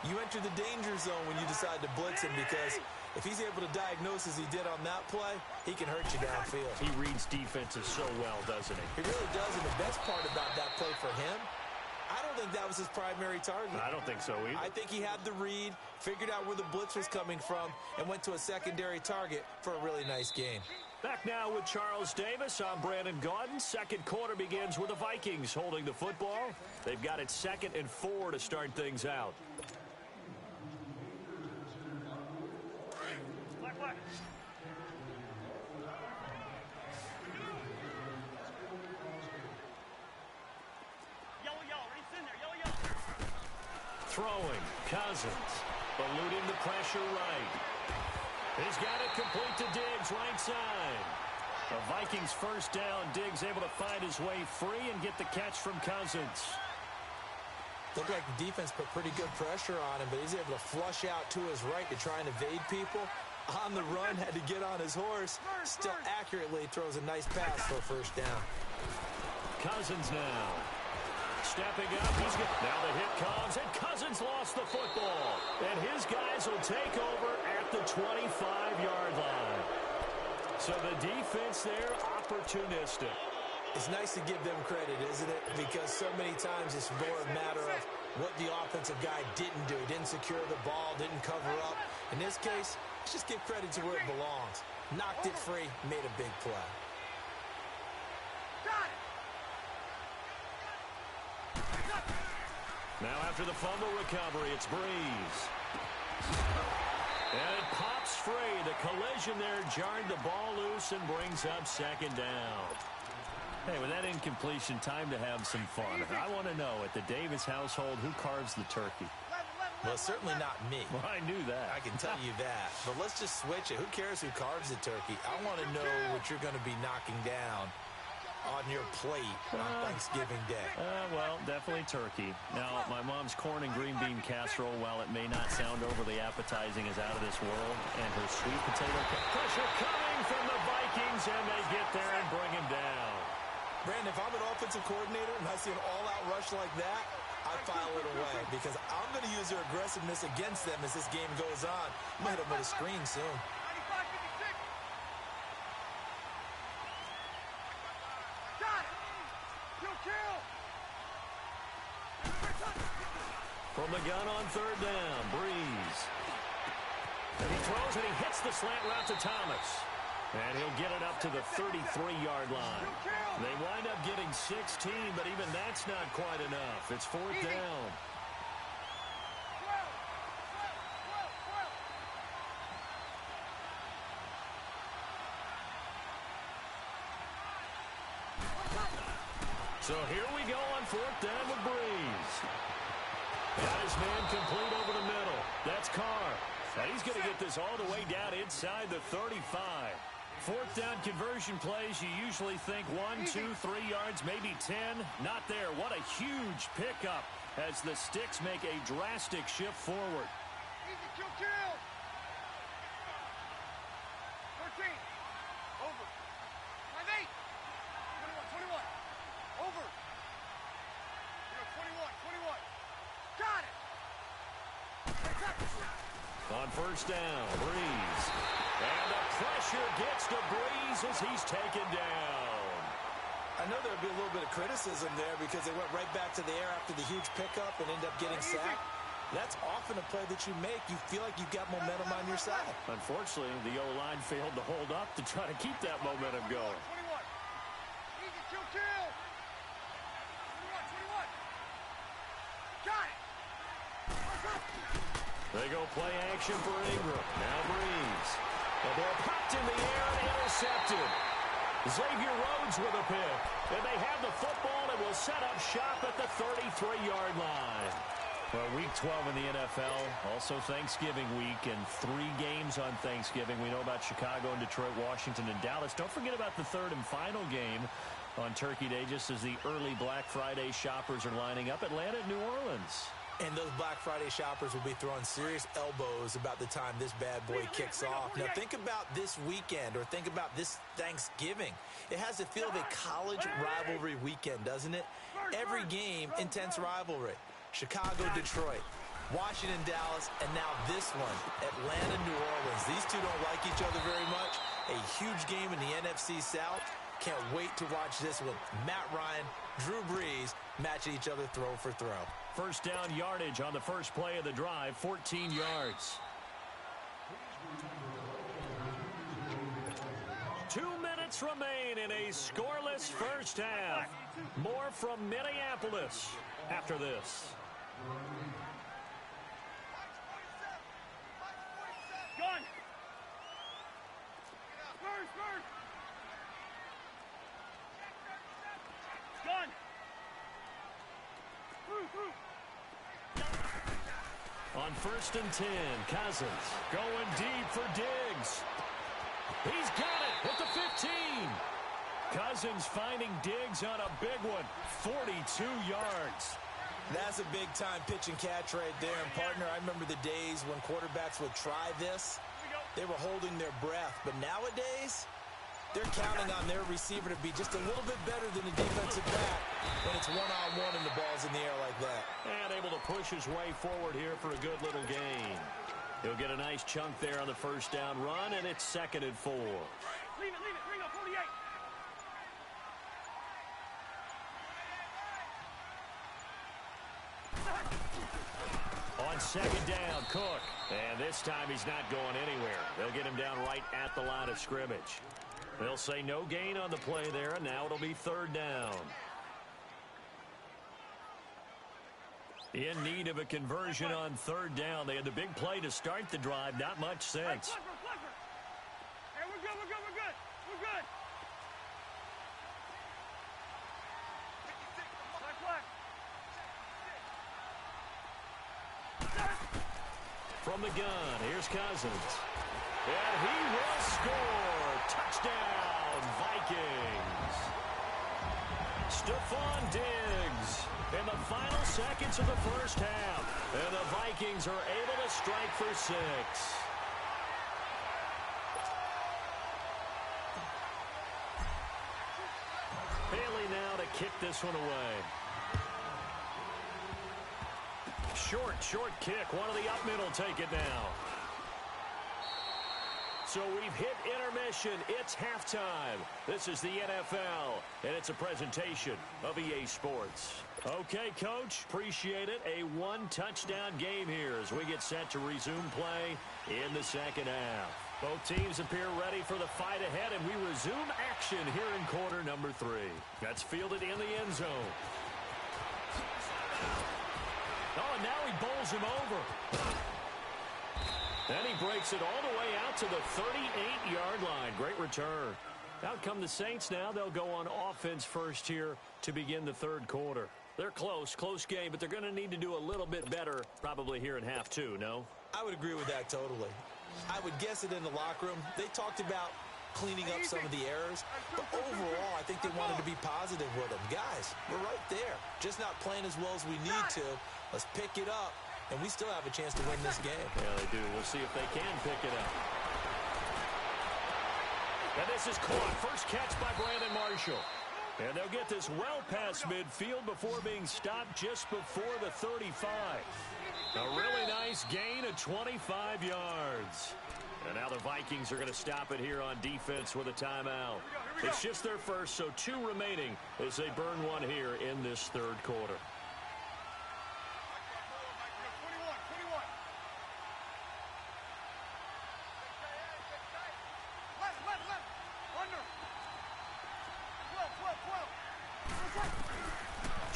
S3: you enter the danger zone when you decide to blitz him, because if he's able to diagnose as he did on that play, he can hurt you downfield.
S1: He reads defenses so well, doesn't he?
S3: He really does, and the best part about that play for him, I don't think that was his primary target.
S1: I don't think so either.
S3: I think he had the read, figured out where the blitz was coming from, and went to a secondary target for a really nice gain.
S1: Back now with Charles Davis. I'm Brandon Gaudin. Second quarter begins with the Vikings holding the football. They've got it 2nd and 4 to start things out. Throwing, Cousins, eluding the pressure right. He's got it complete to Diggs, right side. The Vikings first down. Diggs able to find his way free and get the catch from Cousins.
S3: Looked like the defense put pretty good pressure on him, but he's able to flush out to his right to try and evade people. On the run, had to get on his horse. Still accurately throws a nice pass for a first down.
S1: Cousins now. Stepping up, now the hit comes, and Cousins lost the football. And his guys will take over at the 25-yard line. So the defense there, opportunistic.
S3: It's nice to give them credit, isn't it? Because so many times it's more a matter of what the offensive guy didn't do. Didn't secure the ball, didn't cover up. In this case, let's just give credit to where it belongs. Knocked it free, made a big play.
S1: Now after the fumble recovery, it's Breeze. And it pops free. The collision there jarred the ball loose and brings up second down. Hey, with that incompletion, time to have some fun. I want to know, at the Davis household, who carves the turkey?
S3: Well, certainly not me.
S1: Well, I knew that.
S3: I can tell you that. But let's just switch it. Who cares who carves the turkey? I want to know what you're going to be knocking down on your plate on Thanksgiving Day.
S1: Well, definitely turkey. Now, my mom's corn and green bean casserole, while it may not sound overly appetizing, is out of this world. And her sweet potato pressure coming from the Vikings, and they get there and bring him down.
S3: Brandon, if I'm an offensive coordinator and I see an all-out rush like that, I file it away because I'm going to use their aggressiveness against them as this game goes on. I'm going to hit them with a screen soon.
S2: Got it! Kill!
S1: From the gun on third down, Breeze. And he throws and he hits the slant route to Thomas. And he'll get it up to the 33-yard line. They wind up getting 16, but even that's not quite enough. It's fourth down. So here we go on fourth down with Breeze. Got his man complete over the middle. That's Carr. And he's going to get this all the way down inside the 35. Fourth down conversion plays, you usually think 1, 2, 3 yards, maybe 10. Not there. What a huge pickup as the Sticks make a drastic shift forward.
S2: Easy, kill! 13. Over. 5-8. 21. Over. 21. Got it.
S1: On first down, Breeze. And the pressure gets to Breeze as he's taken down.
S3: I know there'll be a little bit of criticism there because they went right back to the air after the huge pickup and ended up getting sacked. That's often a play that you make. You feel like you've got momentum on your side.
S1: Unfortunately, the O-line failed to hold up to try to keep that momentum going.
S2: 21. Easy, kill! 21. Got it.
S1: They go play action for Ingram. Now Breeze. The ball popped in the air and intercepted. Xavier Rhodes with a pick. And they have the football and will set up shop at the 33-yard line. Well, week 12 in the NFL, also Thanksgiving week, and 3 games on Thanksgiving. We know about Chicago and Detroit, Washington, and Dallas. Don't forget about the third and final game on Turkey Day, just as the early Black Friday shoppers are lining up. Atlanta and New Orleans.
S3: And those Black Friday shoppers will be throwing serious elbows about the time this bad boy kicks off. Now, think about this weekend or think about this Thanksgiving. It has the feel of a college rivalry weekend, doesn't it? Every game, intense rivalry. Chicago, Detroit, Washington, Dallas, and now this one, Atlanta, New Orleans. These two don't like each other very much. A huge game in the NFC South. Can't wait to watch this one. Matt Ryan, Drew Brees matching each other throw for throw.
S1: First down yardage on the first play of the drive, 14 yards. 2 minutes remain in a scoreless first half. More from Minneapolis after this.
S2: Gun. Spurs. Gun. Through.
S1: On first and 10, Cousins going deep for Diggs. He's got it at the 15. Cousins finding Diggs on a big one, 42 yards.
S3: That's a big-time pitch and catch right there. And, partner, I remember the days when quarterbacks would try this. They were holding their breath. But nowadays, they're counting on their receiver to be just a little bit better than the defensive back when it's one-on-one and the ball's in the air like that.
S1: And able to push his way forward here for a good little gain. He'll get a nice chunk there on the first down run, and it's 2nd and 4.
S2: Leave it. Bring up 48.
S1: On second down, Cook. And this time he's not going anywhere. They'll get him down right at the line of scrimmage. They'll say no gain on the play there, and now it'll be third down. In need of a conversion on third down. They had the big play to start the drive. Not much sense.
S2: Hey, we're good, we're good, we're good. We're good.
S1: From the gun, here's Cousins. And he will score. Touchdown, Vikings. Stephon Diggs in the final seconds of the first half. And the Vikings are able to strike for 6. Bailey now to kick this one away. Short kick. One of the up middle take it now. So we've hit intermission. It's halftime. This is the NFL, and it's a presentation of EA Sports. Okay, Coach, appreciate it. A one-touchdown game here as we get set to resume play in the second half. Both teams appear ready for the fight ahead, and we resume action here in quarter number 3. That's fielded in the end zone. Oh, and now he bowls him over. Then he breaks it all the way out to the 38-yard line. Great return. Out come the Saints now. They'll go on offense first here to begin the third quarter. They're close game, but they're going to need to do a little bit better probably here in half 2, no?
S3: I would agree with that totally. I would guess it in the locker room. They talked about cleaning up some of the errors, but overall, I think they wanted to be positive with them. Guys, we're right there. Just not playing as well as we need to. Let's pick it up, and we still have a chance to win this game.
S1: Yeah, they do. We'll see if they can pick it up. And this is caught. First catch by Brandon Marshall. And they'll get this well past midfield before being stopped just before the 35. A really nice gain of 25 yards. And now the Vikings are going to stop it here on defense with a timeout. It's just their first, so 2 remaining as they burn one here in this third quarter.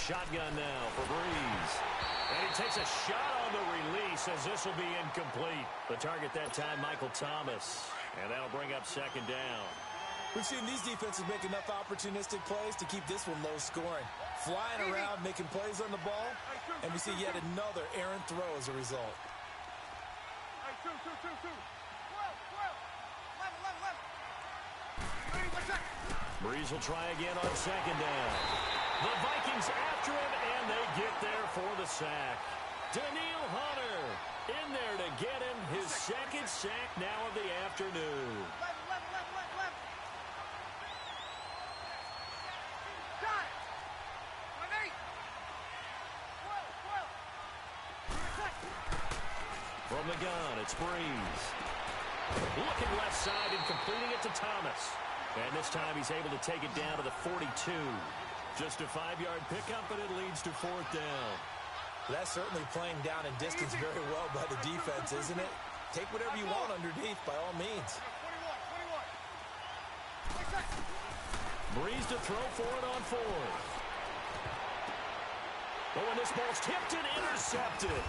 S1: Shotgun now for Breeze. And he takes a shot on the release as this will be incomplete. The target that time, Michael Thomas. And that'll bring up second down.
S3: We've seen these defenses make enough opportunistic plays to keep this one low scoring. Flying around, making plays on the ball, and we see yet another errant throw as a result.
S1: Breeze will try again on second down. The Vikings after him, and they get there for the sack. Daniil Hunter in there to get him his second sack now of the afternoon. From the gun, it's Breeze. Looking left side and completing it to Thomas. And this time he's able to take it down to the 42. Just a 5-yard pickup, and it leads to fourth down.
S3: That's certainly playing down in distance very well by the defense, isn't it? Take whatever you want underneath by all means.
S1: Breeze to throw for it on fourth. Oh, and this ball's tipped and intercepted.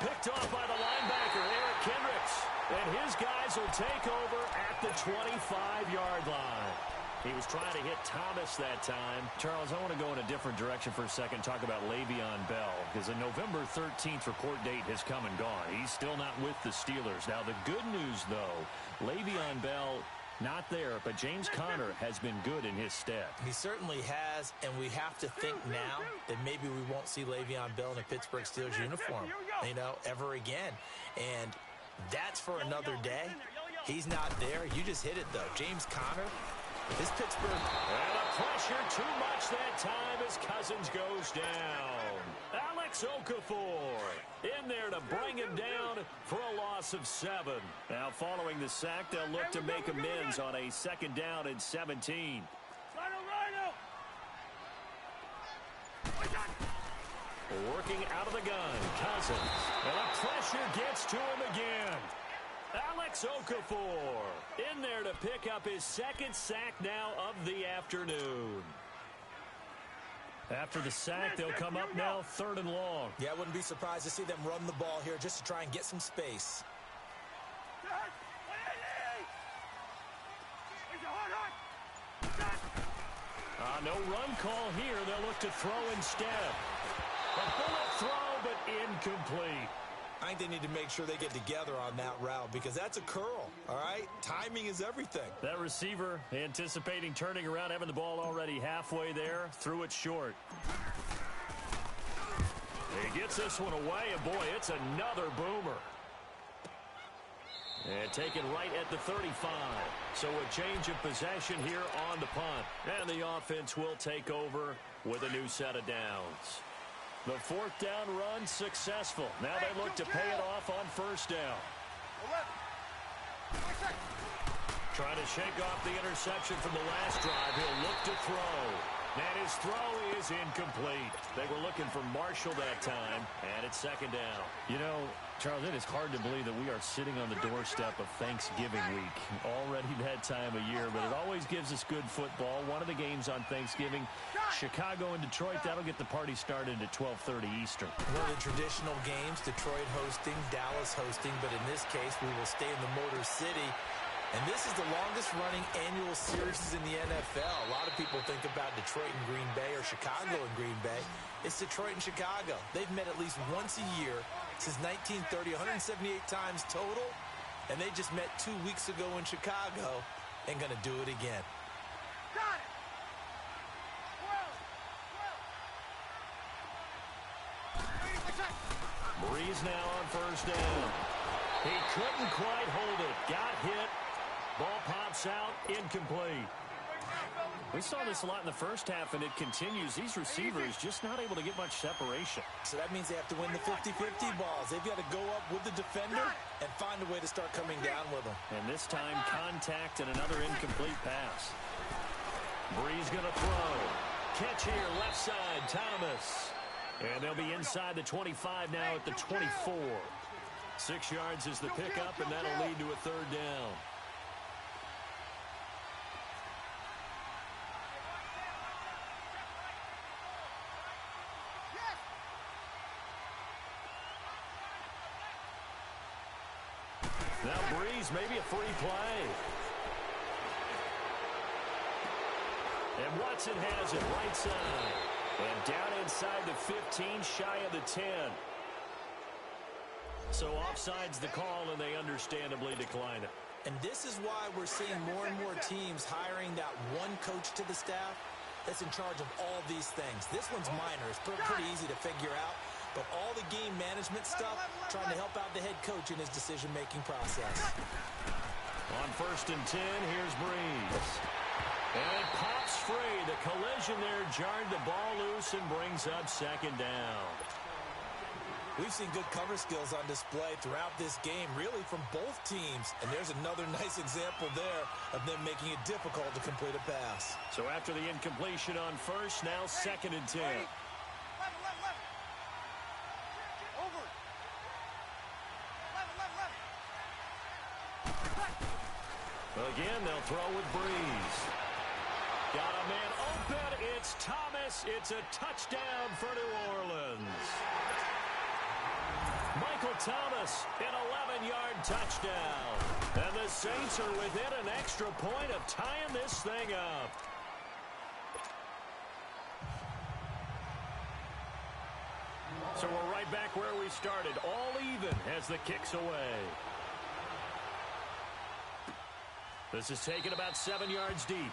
S1: Picked off by the linebacker, Eric Kendricks. And his guys will take over at the 25-yard line. He was trying to hit Thomas that time. Charles, I want to go in a different direction for a second, talk about Le'Veon Bell, because the November 13th report date has come and gone. He's still not with the Steelers. Now, the good news, though, Le'Veon Bell not there, but James Conner has been good in his stead.
S3: He certainly has, and we have to think now that maybe we won't see Le'Veon Bell in a Pittsburgh Steelers uniform, ever again. And that's for another day. He's not there. You just hit it, though. James Conner, this Pittsburgh.
S1: And the pressure too much that time as Cousins goes down. Alex Okafor in there to bring him down for a loss of 7. Now following the sack, they'll look to make amends on a second down and 17. Working out of the gun, Cousins. And the pressure gets to him again. Alex Okafor in there to pick up his second sack now of the afternoon. After the sack, they'll come up now 3rd and long.
S3: Yeah, I wouldn't be surprised to see them run the ball here just to try and get some space.
S1: No run call here. They'll look to throw instead. A bullet throw, but incomplete.
S3: I think they need to make sure they get together on that route because that's a curl, all right? Timing is everything.
S1: That receiver anticipating turning around, having the ball already halfway there, threw it short. He gets this one away, and boy, it's another boomer. And taken right at the 35. So a change of possession here on the punt. And the offense will take over with a new set of downs. The 4th down run successful. Now they look to pay it off on 1st down. Trying to shake off the interception from the last drive. He'll look to throw. And his throw is incomplete. They were looking for Marshall that time, and it's 2nd down.
S4: You know, Charles, it is hard to believe that we are sitting on the doorstep of Thanksgiving week. Already that time of year, but it always gives us good football. One of the games on Thanksgiving, Chicago and Detroit, that'll get the party started at 12:30 Eastern.
S3: One of the traditional games, Detroit hosting, Dallas hosting, but in this case, we will stay in the Motor City. And this is the longest-running annual series in the NFL. A lot of people think about Detroit and Green Bay or Chicago and Green Bay. It's Detroit and Chicago. They've met at least once a year since 1930, 178 times total. And they just met 2 weeks ago in Chicago and going to do it again.
S1: Breeze now on 1st down. He couldn't quite hold it. Got hit. Ball pops out, incomplete.
S4: We saw this a lot in the first half, and it continues. These receivers just not able to get much separation.
S3: So that means they have to win the 50-50 balls. They've got to go up with the defender and find a way to start coming down with them.
S4: And this time, contact and another incomplete pass.
S1: Breeze going to throw. Catch here, left side, Thomas. And they'll be inside the 25 now at the 24. 6 yards is the pickup, and that'll lead to a 3rd down. Now Breeze, maybe a free play. And Watson has it right side. And down inside the 15, shy of the 10. So offside's the call, and they understandably decline it.
S3: And this is why we're seeing more and more teams hiring that one coach to the staff that's in charge of all these things. This one's minor. It's pretty easy to figure out. But all the game management stuff, trying to help out the head coach in his decision-making process.
S1: On 1st and 10, here's Breeze. And it pops free. The collision there jarred the ball loose and brings up 2nd down.
S3: We've seen good cover skills on display throughout this game, really from both teams. And there's another nice example there of them making it difficult to complete a pass.
S1: So after the incompletion on 1st, now 2nd and 10. Again, they'll throw with Breeze. Got a man open. It's Thomas. It's a touchdown for New Orleans. Michael Thomas, an 11-yard touchdown. And the Saints are within an extra point of tying this thing up. So we're right back where we started. All even as the kick's away. This is taken about 7 yards deep.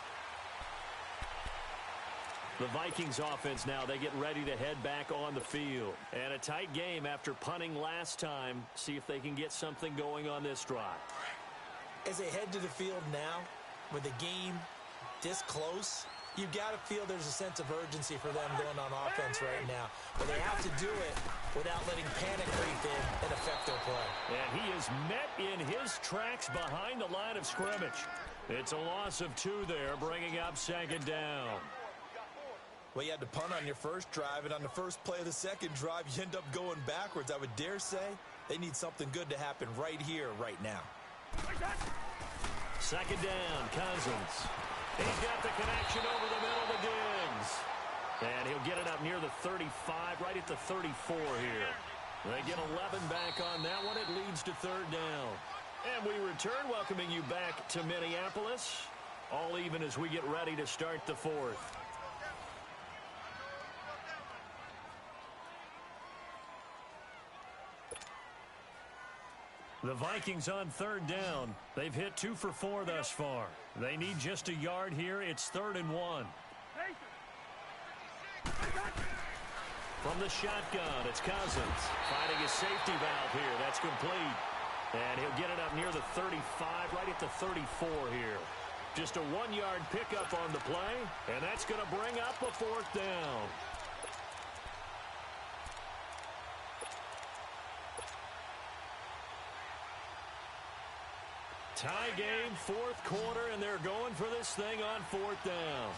S1: The Vikings offense now, they get ready to head back on the field. And a tight game after punting last time. See if they can get something going on this drive.
S3: As they head to the field now, with the game this close, you've got to feel there's a sense of urgency for them going on offense right now. But they have to do it without letting panic creep in and affect their play.
S1: And he is met in his tracks behind the line of scrimmage. It's a loss of 2 there, bringing up 2nd down.
S3: Well, you had to punt on your first drive, and on the first play of the second drive, you end up going backwards. I would dare say they need something good to happen right here, right now.
S1: Second down, Cousins. He's got the connection over the middle to Diggs. And he'll get it up near the 35, right at the 34 here. They get 11 back on that one. It leads to third down. And we return, welcoming you back to Minneapolis. All even as we get ready to start the fourth. The Vikings on third down. They've hit 2 for 4 thus far. They need just a yard here. It's 3rd and 1. From the shotgun, it's Cousins finding his safety valve here. That's complete. And he'll get it up near the 35, right at the 34 here. Just a 1-yard pickup on the play, and that's going to bring up a 4th down. Tie game, 4th quarter, and they're going for this thing on 4th down.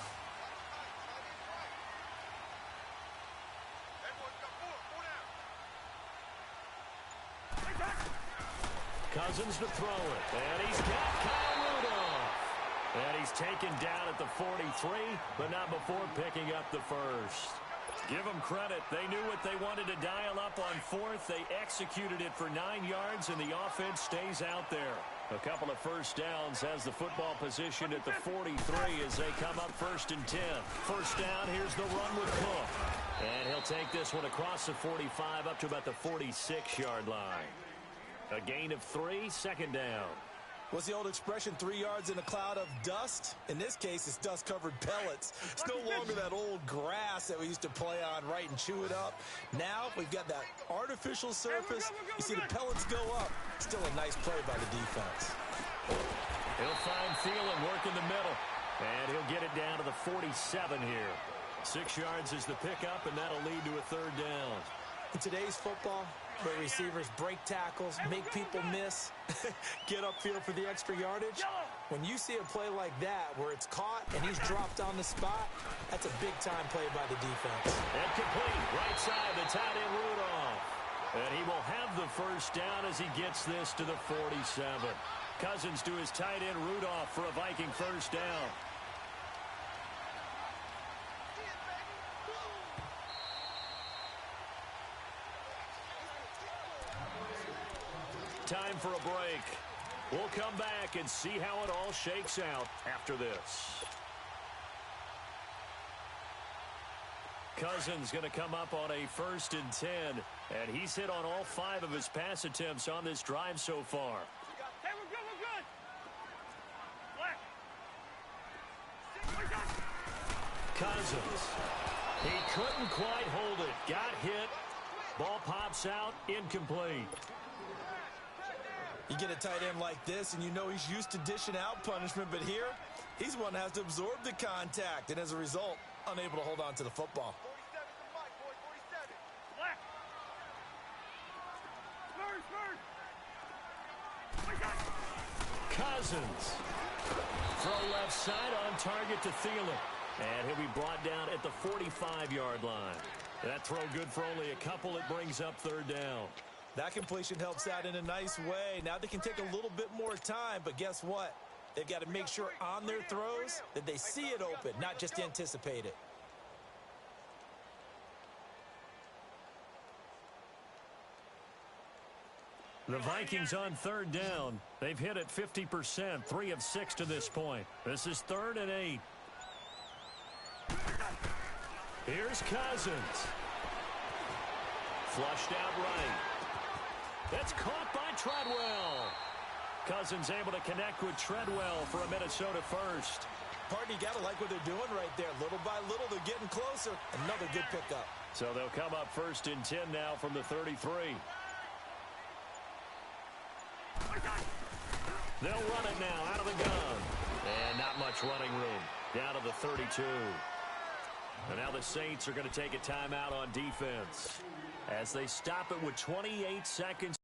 S1: Cousins to throw it, and he's got Kyle Rudolph. And he's taken down at the 43, but not before picking up the first. Give them credit. They knew what they wanted to dial up on 4th. They executed it for 9 yards, and the offense stays out there. A couple of first downs has the football position at the 43 as they come up 1st and 10. First down, here's the run with Cook. And he'll take this one across the 45 up to about the 46-yard line. A gain of 3, 2nd down.
S3: What's the old expression, 3 yards in a cloud of dust? In this case, it's dust-covered pellets. It's no longer that old grass that we used to play on, right, and chew it up. Now we've got that artificial surface. You see the pellets go up. Still a nice play by the defense.
S1: He'll find Thielen working the middle, and he'll get it down to the 47 here. 6 yards is the pickup, and that'll lead to a 3rd down.
S3: In today's football, where receivers break tackles, make people miss, get upfield for the extra yardage, when you see a play like that where it's caught and he's dropped on the spot, that's a big-time play by the defense.
S1: And complete, right side, the tight end Rudolph. And he will have the first down as he gets this to the 47. Cousins to his tight end Rudolph for a Viking first down. Time for a break. We'll come back and see how it all shakes out after this. Cousins going to come up on a 1st and 10, and he's hit on all 5 of his pass attempts on this drive so far.
S2: Hey, we're good,
S1: Cousins. He couldn't quite hold it. Got hit. Ball pops out. Incomplete.
S3: You get a tight end like this, and you know he's used to dishing out punishment, but here, he's one that has to absorb the contact, and as a result, unable to hold on to the football.
S2: 47
S1: Cousins. Throw left side on target to Thielen. And he'll be brought down at the 45-yard line. That throw good for only a couple. It brings up 3rd down.
S3: That completion helps out in a nice way. Now they can take a little bit more time, but guess what? They've got to make sure on their throws that they see it open, not just anticipate it.
S1: The Vikings on 3rd down. They've hit it 50%, 3 of 6 to this point. This is 3rd and 8. Here's Cousins. Flushed out right. That's caught by Treadwell. Cousins able to connect with Treadwell for a Minnesota first.
S3: Partner, you got to like what they're doing right there. Little by little, they're getting closer. Another good pickup.
S1: So they'll come up 1st and 10 now from the 33. They'll run it now out of the gun. And not much running room. Down to the 32. And now the Saints are going to take a timeout on defense as they stop it with 28 seconds.